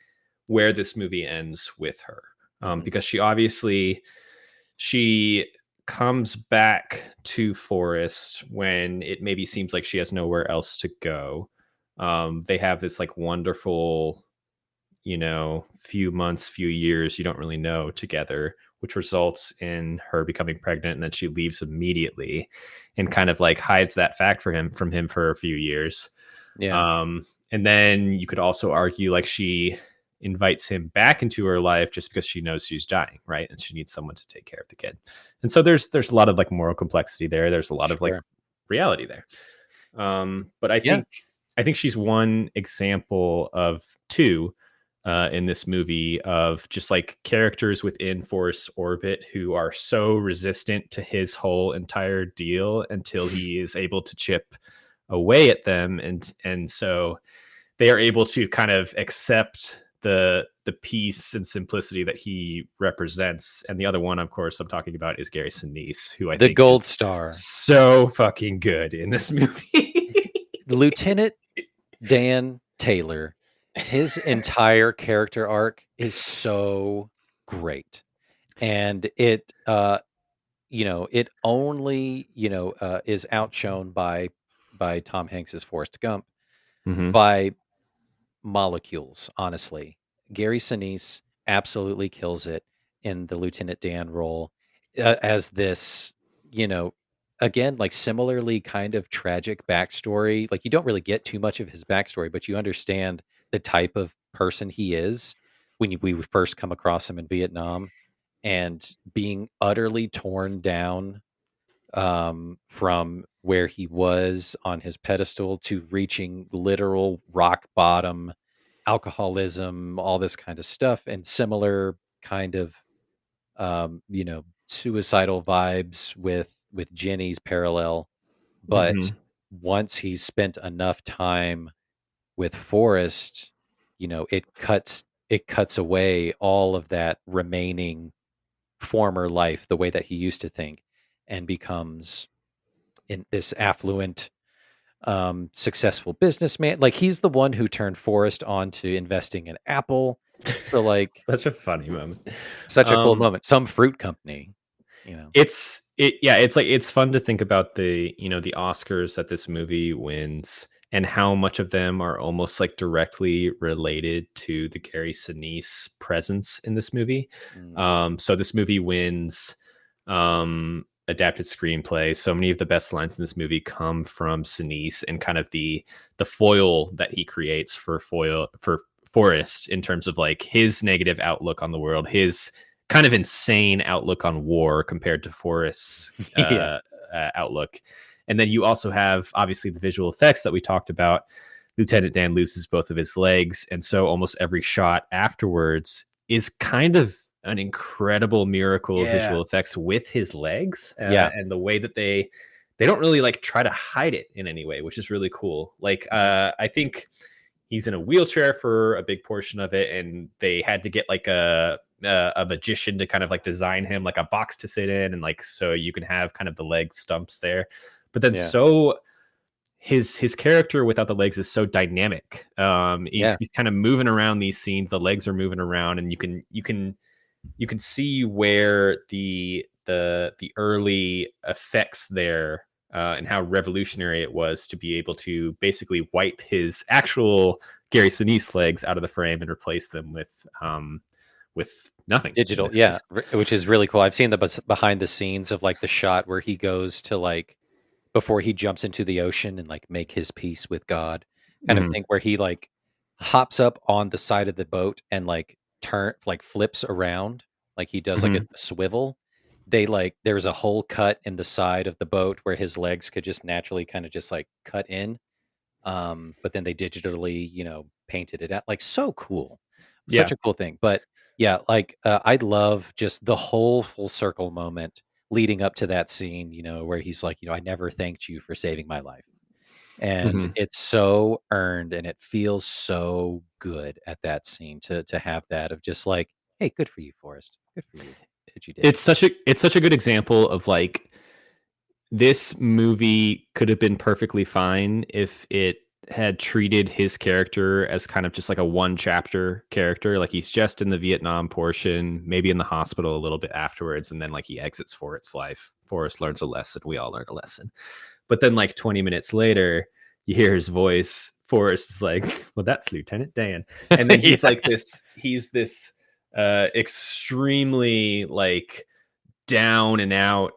where this movie ends with her. Hmm. Because she comes back to Forest when it maybe seems like she has nowhere else to go. They have this like wonderful, few months, few years, you don't really know together, which results in her becoming pregnant. And then she leaves immediately and kind of like hides that fact from him for a few years. Yeah, And then you could also argue like she invites him back into her life just because she knows she's dying, right? And she needs someone to take care of the kid. And so there's a lot of like moral complexity there. There's a lot of like sure. reality there. But Yeah. I think she's one example of two in this movie of just like characters within Forrest's orbit who are so resistant to his whole entire deal until he is able to chip away at them, and so they are able to kind of accept the peace and simplicity that he represents. And the other one, of course, I'm talking about is Gary Sinise, who I The think gold is star. so fucking good in this movie. Lieutenant Dan Taylor, his entire character arc is so great. And it only, is outshone by Tom Hanks's Forrest Gump Hmm. by molecules, honestly. Gary Sinise absolutely kills it in the Lieutenant Dan role as this, you know, again, like similarly kind of tragic backstory. Like you don't really get too much of his backstory, but you understand the type of person he is when we first come across him in Vietnam and being utterly torn down from where he was on his pedestal to reaching literal rock bottom, alcoholism, all this kind of stuff, and similar kind of suicidal vibes with Jenny's parallel. But Hmm. once he's spent enough time with Forrest, it cuts away all of that remaining former life, the way that he used to think, and becomes in this affluent, successful businessman. Like he's the one who turned Forrest on to investing in Apple. So like Such a funny moment. such a cool Um, moment. Some fruit company, you know. it's like it's fun to think about the Oscars that this movie wins and how much of them are almost like directly related to the Gary Sinise presence in this movie. Mm. So this movie wins adapted screenplay. So many of the best lines in this movie come from Sinise and kind of the foil that he creates for Forrest in terms of like his negative outlook on the world, his kind of insane outlook on war compared to Forrest's Yeah. outlook. And then you also have obviously the visual effects that we talked about. Lieutenant Dan loses both of his legs, and so almost every shot afterwards is kind of an incredible miracle of Yeah. visual effects with his legs, Yeah. and the way that they don't really like try to hide it in any way, which is really cool. Like Mhm. I think he's in a wheelchair for a big portion of it, and they had to get like a magician to kind of like design him like a box to sit in, and like so you can have kind of the leg stumps there. But then Yeah. so his character without the legs is so dynamic. Yeah. He's kind of moving around these scenes. The legs are moving around, and you can you can see where the early effects there, and how revolutionary it was to be able to basically wipe his actual Gary Sinise legs out of the frame and replace them with nothing in Digital, this yeah, case. which is really cool. I've seen the behind the scenes of like the shot where he goes to like before he jumps into the ocean and like make his peace with God, kind of Hmm. thing, where he like hops up on the side of the boat and like flips around, like he does like a Hmm. swivel. They like there's a hole cut in the side of the boat where his legs could just naturally kind of just like cut in. But then they digitally, painted it out. Like so cool. Such Yeah. a cool thing. But yeah, like I love just the whole full circle moment leading up to that scene, where he's like, I never thanked you for saving my life. And Hmm. it's so earned and it feels so good at that scene to have that of just like, hey, good for you, Forrest. Good for you. What you did. It's such a good example of like, this movie could have been perfectly fine if it had treated his character as kind of just like a one chapter character. Like he's just in the Vietnam portion, maybe in the hospital a little bit afterwards, and then like he exits Forrest's life. Forrest learns a lesson. We all learn a lesson. But then like 20 minutes later, you hear his voice. Forrest is like, well, that's Lieutenant Dan. And then Yeah. he's this extremely like down and out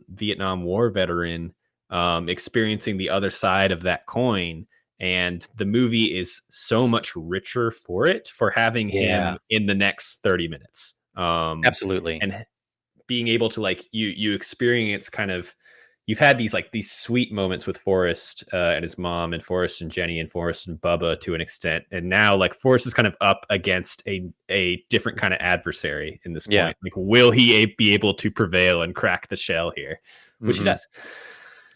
Vietnam War veteran, experiencing the other side of that coin. And the movie is so much richer for it, for having him Yeah. in the next 30 minutes. Absolutely. And being able to like you experience kind of, you've had these sweet moments with Forrest and his mom, and Forrest and Jenny, and Forrest and Bubba to an extent, and now like Forrest is kind of up against a different kind of adversary in this Yeah. point. Like, will he be able to prevail and crack the shell here? Which he Hmm. does.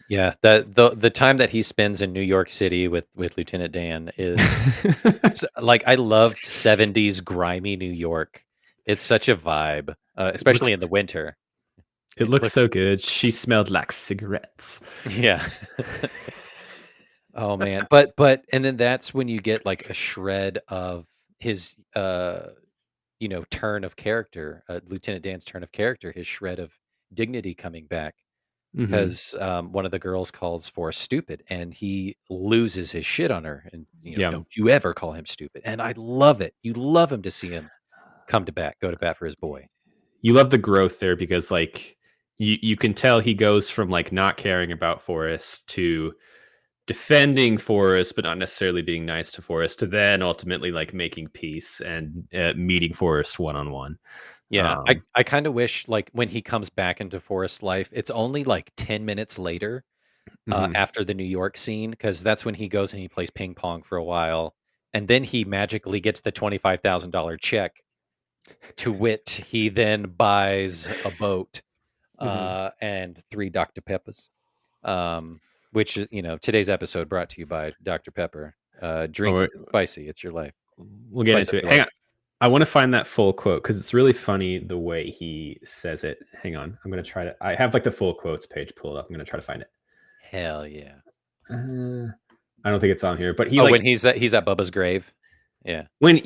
Yeah, the time that he spends in New York City with Lieutenant Dan is like I love 70s grimy New York. It's such a vibe, looks especially in the winter. it It looks looks so good. She smelled like cigarettes. yeah. Oh man, but and then that's when you get like a shred of his turn of character, Lieutenant Dan's turn of character, his shred of dignity coming back. Hmm. 'Cause, one of the girls calls Forrest stupid, and he loses his shit on her, and, Yeah. "Don't you ever call him stupid," and I love it. You love him to see him go to bat for his boy. You love the growth there because like you can tell he goes from like not caring about Forrest to defending Forrest, but not necessarily being nice to Forrest, to then ultimately like making peace and meeting Forrest one on one. Yeah, I kinda wish, like, when he comes back into Forrest's life, it's only, like, 10 minutes later, Mhm. after the New York scene, because that's when he goes and he plays ping pong for a while, and then he magically gets the $25,000 check, to wit, he then buys a boat Mhm. and 3 Dr. Peppers, um, which, today's episode brought to you by Dr. Pepper. Oh, Drink it. It's spicy. It's your life. we'll get Spice up into it. your Hang life. on. I want to find that full quote because it's really funny the way he says it. Hang on. I'm going to try to. I have like the full quotes page pulled up. I'm going to try to find it. Hell yeah. I don't think it's on here, but he Oh, when like he's at Bubba's grave. Yeah. when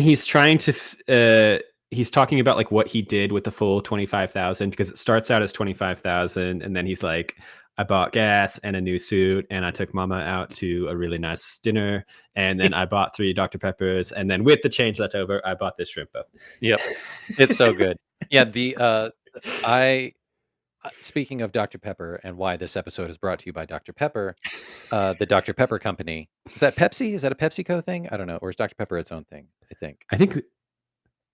he's trying to he's talking about like what he did with the full 25,000, because it starts out as 25,000 and then he's like, I bought gas and a new suit and I took mama out to a really nice dinner, and then I bought 3 Dr. Peppers, and then with the change left over I bought this shrimp boat. Yep. It's so good. Yeah, I speaking of Dr. Pepper and why this episode is brought to you by Dr. Pepper, the Dr. Pepper company. Is that Pepsi? Is that a PepsiCo thing? I don't know. Or is Dr. Pepper its own thing? I think. I think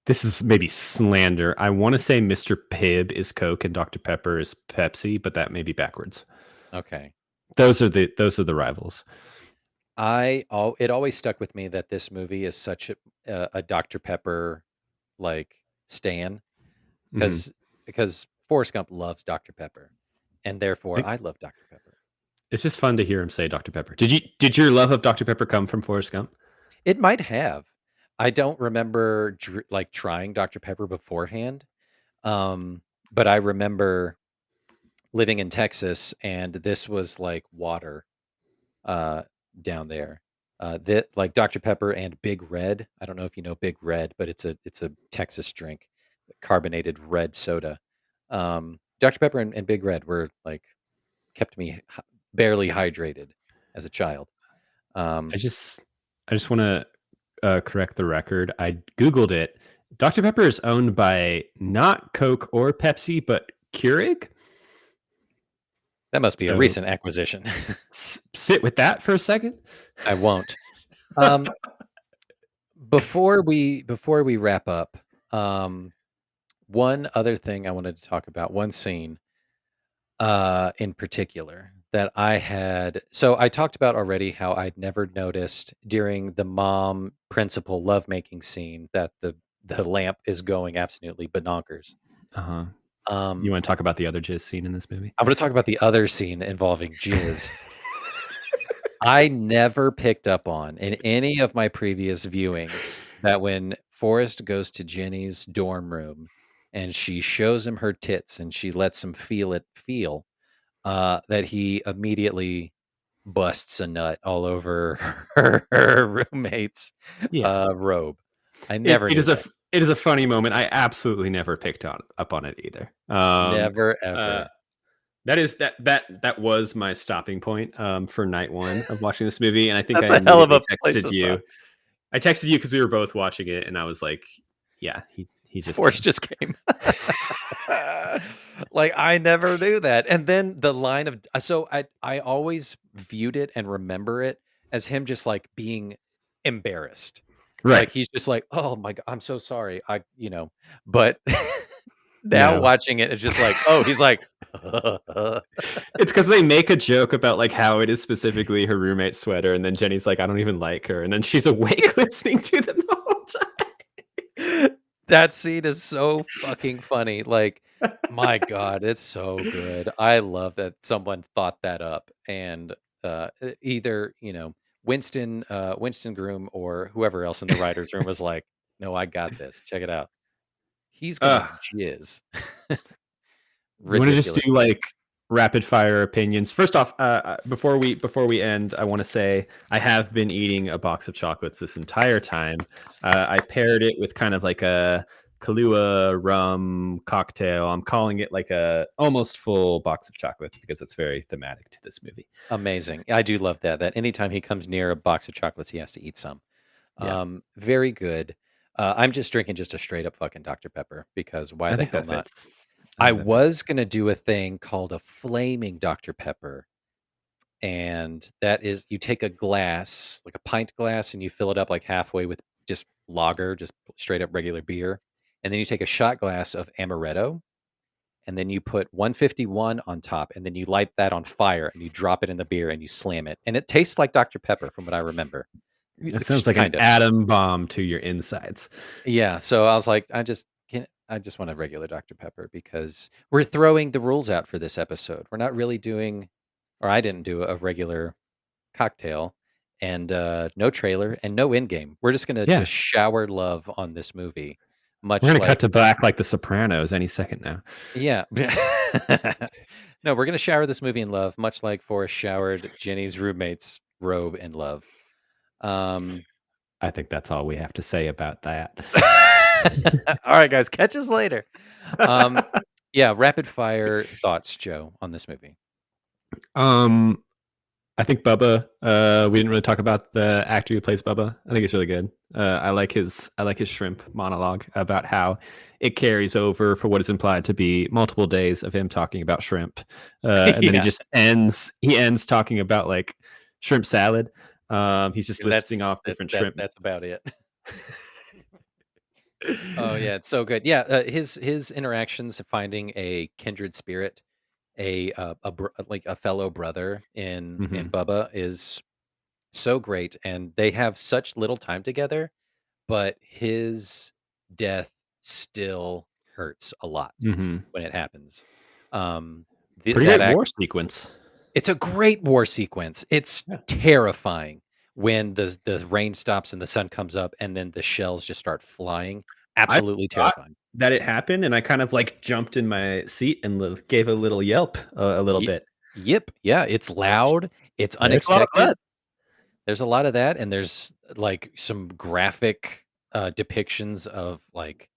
this is maybe slander. I want to say Mr. Pibb is Coke and Dr. Pepper is Pepsi, but that may be backwards. Okay. Those are the rivals. It always stuck with me that this movie is such a Dr. Pepper like stan Hmm. because Forrest Gump loves Dr. Pepper, and therefore I love Dr. Pepper. It's just fun to hear him say Dr. Pepper. Did your love of Dr. Pepper come from Forrest Gump? It might have. I don't remember like trying Dr. Pepper beforehand, but I remember living in Texas, and this was like water uh, down there. That like Dr. Pepper and Big Red. I don't know if you know Big Red, but it's a Texas drink. carbonated red soda. Dr. Pepper and Big Red were like kept me barely hydrated as a child. I just I just want to correct the record. I googled it. Dr Pepper is owned by not Coke or Pepsi, but Keurig. That must be a So recent acquisition. sit with that for a second. I won't. Um, before we wrap up, um, one other thing I wanted to talk about, one scene in particular that I had. So I talked about already how I'd never noticed during the mom principal lovemaking scene that the lamp is going absolutely bonkers. Uh huh. You Um, want to talk about the other jizz scene in this movie? I'm going to talk about the other scene involving jizz. I never picked up on in any of my previous viewings that when Forrest goes to Jenny's dorm room and she shows him her tits and she lets him feel that he immediately busts a nut all over her roommate's Yeah. robe. I It, never it knew is a that. it is a funny moment. I absolutely never picked up on it either. Never Uh, ever. that was my stopping point for night one of watching this movie, and I think I That's a hell of immediately a place texted to you. start. I texted you because we were both watching it, and I was like, "Yeah, he just Force came." just came. Like I never knew that. And then the line of so I always viewed it and remember it as him just like being embarrassed. Right? Like he's just like, "Oh my god, I'm so sorry." But now No, watching it, it's just like, "Oh, he's like it's because they make a joke about like how it is specifically her roommate's sweater, and then Jenny's like, "I don't even like her," and then she's awake listening to them the whole That scene is so fucking funny. Like, my god, it's so good. I love that someone thought that up and, either, Winston Groom or whoever else in the writer's room was like, "No, I got this. Check it out. He's gonna time. jizz." You want to just Ridiculous. do like rapid fire opinions? First off, before we end, I want to say I have been eating a box of chocolates this entire time. I paired it with kind of like a Kahlua rum cocktail. I'm calling it like a almost full box of chocolates because it's very thematic to this movie. Amazing. I do love that anytime he comes near a box of chocolates, he has to eat some. Yeah, Very good. I'm just drinking just a straight up fucking Dr. Pepper because why I the think hell that not? fits. I I think that fits. was gonna do a thing called a flaming Dr. Pepper, and that is you take a glass, like a pint glass, and you fill it up like halfway with just lager, just straight up regular beer, and then you take a shot glass of amaretto, and then you put 151 on top, and then you light that on fire, and you drop it in the beer, and you slam it, and it tastes like Dr. Pepper from what I remember. It sounds like an Kind of. atom bomb to your insides. Yeah, so I was like, I just want a regular Dr. Pepper because we're throwing the rules out for this episode. We're not really doing, or I didn't do a regular cocktail and no trailer and no in game. We're just gonna Yeah, just shower love on this movie, we're much gonna cut like to black like The Sopranos any second now. yeah. No, we're gonna shower this movie in love, much like Forrest showered Jenny's roommate's robe in love. Um, I think that's all we have to say about that. all right, guys, catch us later. Um, yeah, rapid fire thoughts, Joe, on this movie. um, I think Bubba. We didn't really talk about the actor who plays Bubba. I think he's really good. I like his shrimp monologue about how it carries over for what is implied to be multiple days of him talking about shrimp, and then he Yeah, just ends. He ends talking about like shrimp salad. He's just that's listing off different shrimp. that's about it. Oh yeah, it's so good. Yeah, his interactions finding a kindred spirit, like a fellow brother in Hmm. Bubba is so great, and they have such little time together, but his death still hurts a lot Hmm. when it happens. Um, Pretty that great act war sequence. It's a great war sequence. It's Yeah. terrifying when the rain stops and the sun comes up and then the shells just start flying. I Absolutely thought terrifying. that it happened, and I kind of like jumped in my seat and gave a little yelp a little Ye bit. Yep, yeah, it's loud, it's There's a lot of unexpected. blood. There's a lot of that, and there's, like, some graphic, depictions of, like,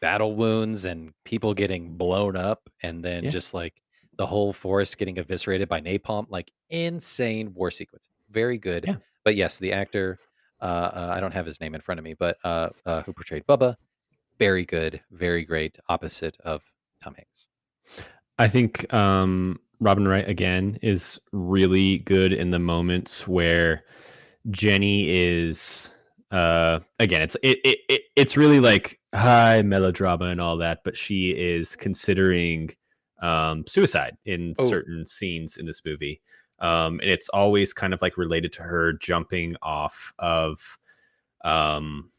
battle wounds and people getting blown up, and then Yeah. just like the whole forest getting eviscerated by napalm, like insane war sequence. Very good. Yeah. But yes, the actor, I don't have his name in front of me, but who portrayed Bubba, very good, very great, opposite of Tom Hanks. I think Robin Wright again is really good in the moments where Jenny is again it's really like high melodrama and all that, but she is considering suicide in Oh, certain scenes in this movie. And it's always kind of like related to her jumping off of um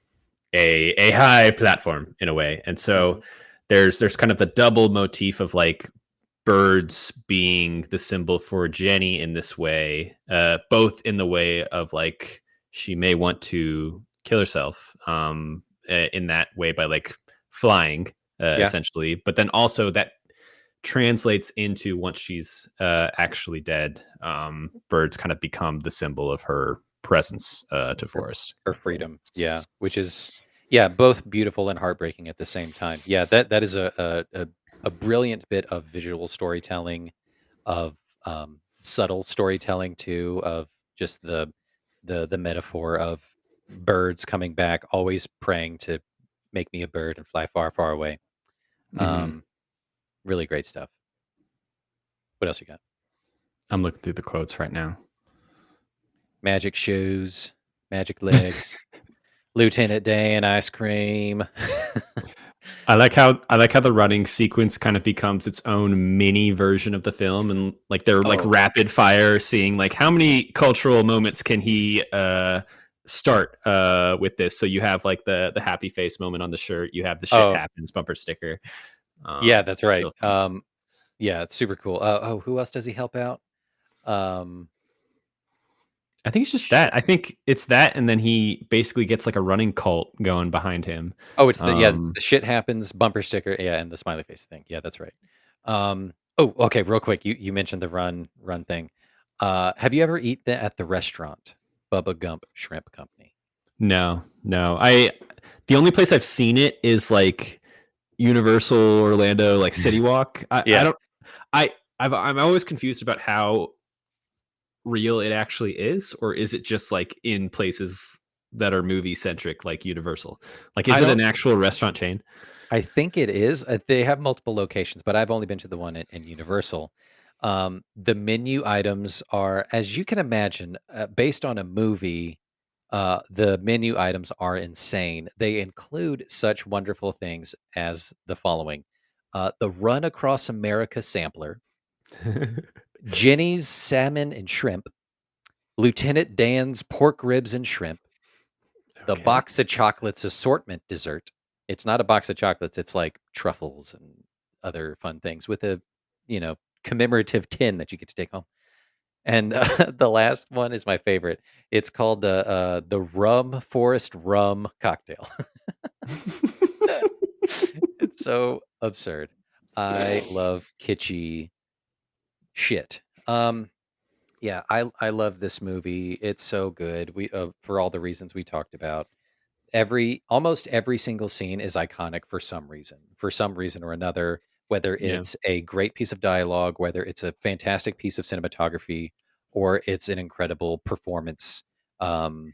a high platform in a way. And so mhm. there's kind of the double motif of like birds being the symbol for Jenny in this way, both in the way of like she may want to kill herself in that way by like flying Yeah, essentially, but then also that translates into once she's actually dead, birds kind of become the symbol of her presence to for Forest. for freedom. Yeah, which is yeah, both beautiful and heartbreaking at the same time. Yeah, that is a brilliant bit of visual storytelling, of subtle storytelling too, of just the metaphor of birds coming back, always praying to make me a bird and fly far, far away. Hmm. Um, really great stuff. What else you got? I'm looking through the quotes right now. Magic shoes, magic legs, Lieutenant Dan ice cream. I like how the running sequence kind of becomes its own mini version of the film, and like they're like Oh, rapid fire, seeing like how many cultural moments can he start with this. So you have like the happy face moment on the shirt, you have the shit oh, happens bumper sticker. yeah, that's It's right. real fun. Yeah, it's super cool. Oh, who else does he help out? Um, I think it's just sh- that. I think it's that, and then he basically gets like a running cult going behind him. oh, it's Um, the shit happens bumper sticker. Yeah, and the smiley face thing. Yeah, that's right. Oh, okay, real quick. You mentioned the run thing. Have you ever eaten at the restaurant, Bubba Gump Shrimp Company? no, no. The only place I've seen it is like Universal Orlando, like City Walk. I Yeah, don't. I'm always confused about how real it actually is, or is it just like in places that are movie centric, like Universal? Like, is I it an don't. actual restaurant chain? I think it is. They have multiple locations, but I've only been to the one in Universal. The menu items are, as you can imagine, based on a movie. The menu items are insane. They include such wonderful things as the following: the Run Across America sampler, Jenny's salmon and shrimp, Lieutenant Dan's pork ribs and shrimp, the Okay. box of chocolates assortment dessert. It's not a box of chocolates, it's like truffles and other fun things with a, you know, commemorative tin that you get to take home. And the last one is my favorite. It's called the Rum Forest Rum Cocktail. It's so absurd. I love kitschy shit. Yeah, I love this movie. It's so good. We for all the reasons we talked about. Almost every single scene is iconic for some reason or another, whether Yeah. it's a great piece of dialogue, whether it's a fantastic piece of cinematography, or it's an incredible performance, um,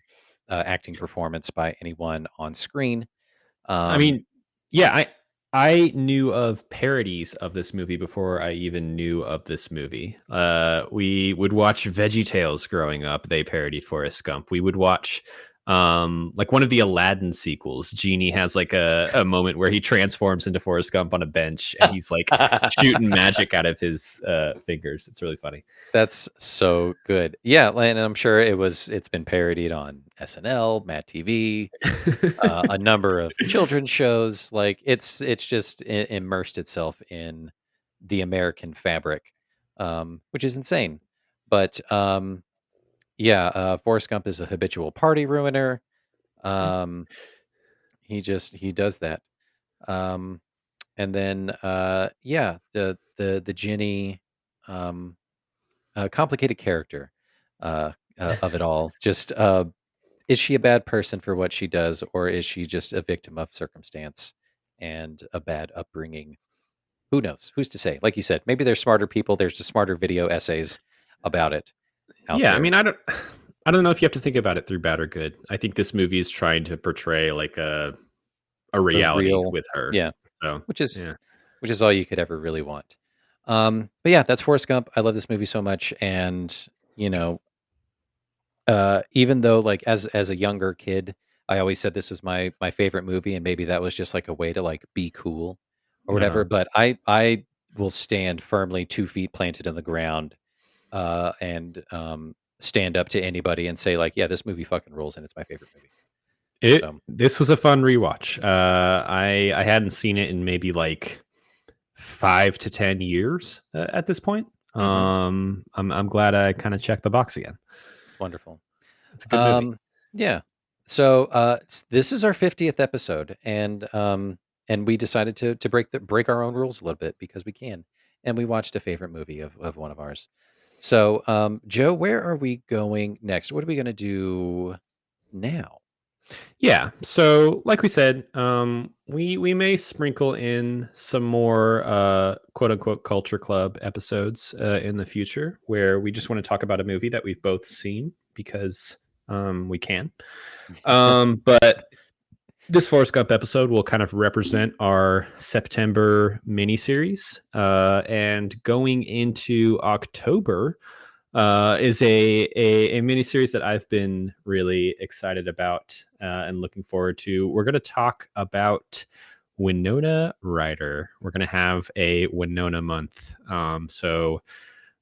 acting performance by anyone on screen. I Um, mean, yeah, I knew of parodies of this movie before I even knew of this movie. We would watch Veggie Tales growing up. They parodied Forrest Gump. We would watch like one of the Aladdin sequels. Genie has like a moment where he transforms into Forrest Gump on a bench and he's like shooting magic out of his fingers. It's really funny. that's so good. Yeah, and I'm sure it's been parodied on SNL, Mad TV, a number of children's shows. Like it's just immersed itself in the American fabric, which is insane. But yeah, Forrest Gump is a habitual party ruiner. Um, he does that. Um, and then yeah, the Ginny, um, complicated character of it all. Just is she a bad person for what she does, or is she just a victim of circumstance? and a bad upbringing. Who knows? Who's to say? Like you said, maybe there's smarter people. There's just smarter video essays about it out Yeah, I there. mean, I don't know if you have to think about it through bad or good. I think this movie is trying to portray like a A reality real, with her. yeah, So which is yeah, which is all you could ever really want. But yeah, that's Forrest Gump. I love this movie so much, and you know, even though like as a younger kid, I always said this was my favorite movie, and maybe that was just like a way to like be cool or whatever. uh-huh. But I will stand firmly 2 feet planted in the ground, and stand up to anybody and say like, yeah, this movie fucking rules, and it's my favorite movie. So This was a fun rewatch. I hadn't seen it in maybe like 5 to 10 years at this point. mhm, I'm glad I kind of checked the box again. it's wonderful. It's a good movie. Yeah. So this is our 50th episode, and we decided to break our own rules a little bit because we can, and we watched a favorite movie of one of ours. So Joe, where are we going next? What are we going to do now? Yeah. So, like we said, we may sprinkle in some more quote unquote culture club episodes in the future where we just want to talk about a movie that we've both seen because we can. But this Forrest Gump episode will kind of represent our September miniseries, and going into October is a miniseries that I've been really excited about and looking forward to. We're going to talk about Winona Ryder. We're going to have a Winona month. So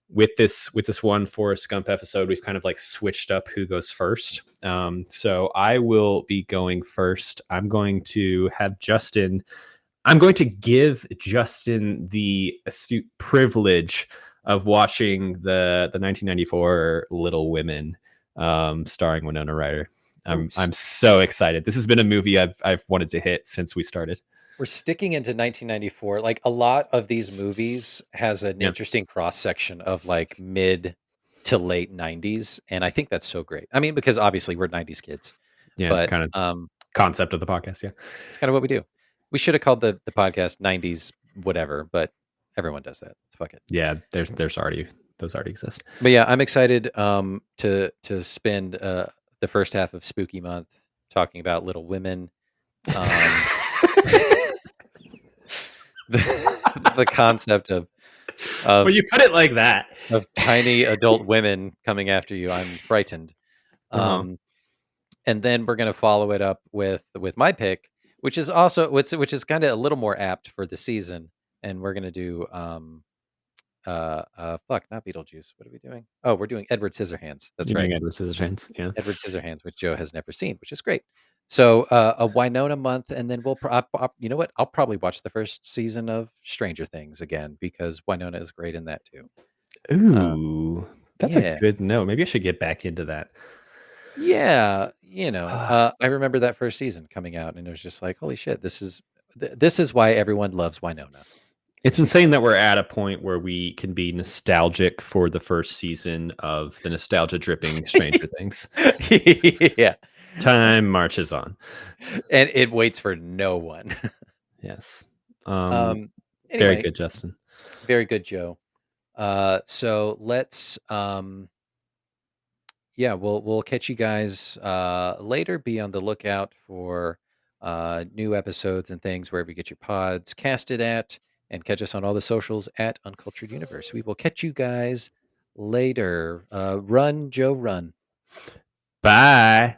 with this one Forrest Gump episode, we've kind of like switched up who goes first. So I will be going first. I'm going to have Justin. I'm going to give Justin the astute privilege of watching the 1994 Little Women, starring Winona Ryder. Ooh, I'm so excited. This has been a movie I've wanted to hit since we started. we're sticking into 1994. Like a lot of these movies has an Yeah, interesting cross section of like mid to late 90s, and I think that's so great. I mean, because obviously we're 90s kids, yeah, but kind of concept of the podcast. Yeah, it's kind of what we do. We should have called the podcast 90s whatever, but everyone does that. It's fuck it. yeah. There's already those already exist. But yeah, I'm excited to spend the first half of Spooky Month talking about Little Women. Um the concept When of you put it like that. tiny adult women coming after you, I'm frightened. Uh-huh. Um and then we're going to follow it up with my pick, which is also which is kind of a little more apt for the season, and we're going to do fuck, not Beetlejuice. What are we doing? Oh, we're doing Edward Scissorhands. That's You're right. doing Edward Scissorhands. Yeah. Edward Scissorhands, which Joe has never seen, which is great. So a Winona month, and then you know what? I'll probably watch the first season of Stranger Things again because Winona is great in that too. Uh, Ooh, that's a yeah, good note. Maybe I should get back into that. yeah. I remember that first season coming out, and it was just like, holy shit, this is why everyone loves Winona. It's She's insane that we're at a point where we can be nostalgic for the first season of the nostalgia dripping Stranger Things. yeah, Time marches on. and it waits for no one. Yes. um. Very Anyway, good, Justin. very good, Joe. So let's yeah, we'll catch you guys later. Be on the lookout for new episodes and things wherever you get your pods casted at, and catch us on all the socials at Uncultured Universe. We will catch you guys later. Run, Joe, run. Bye.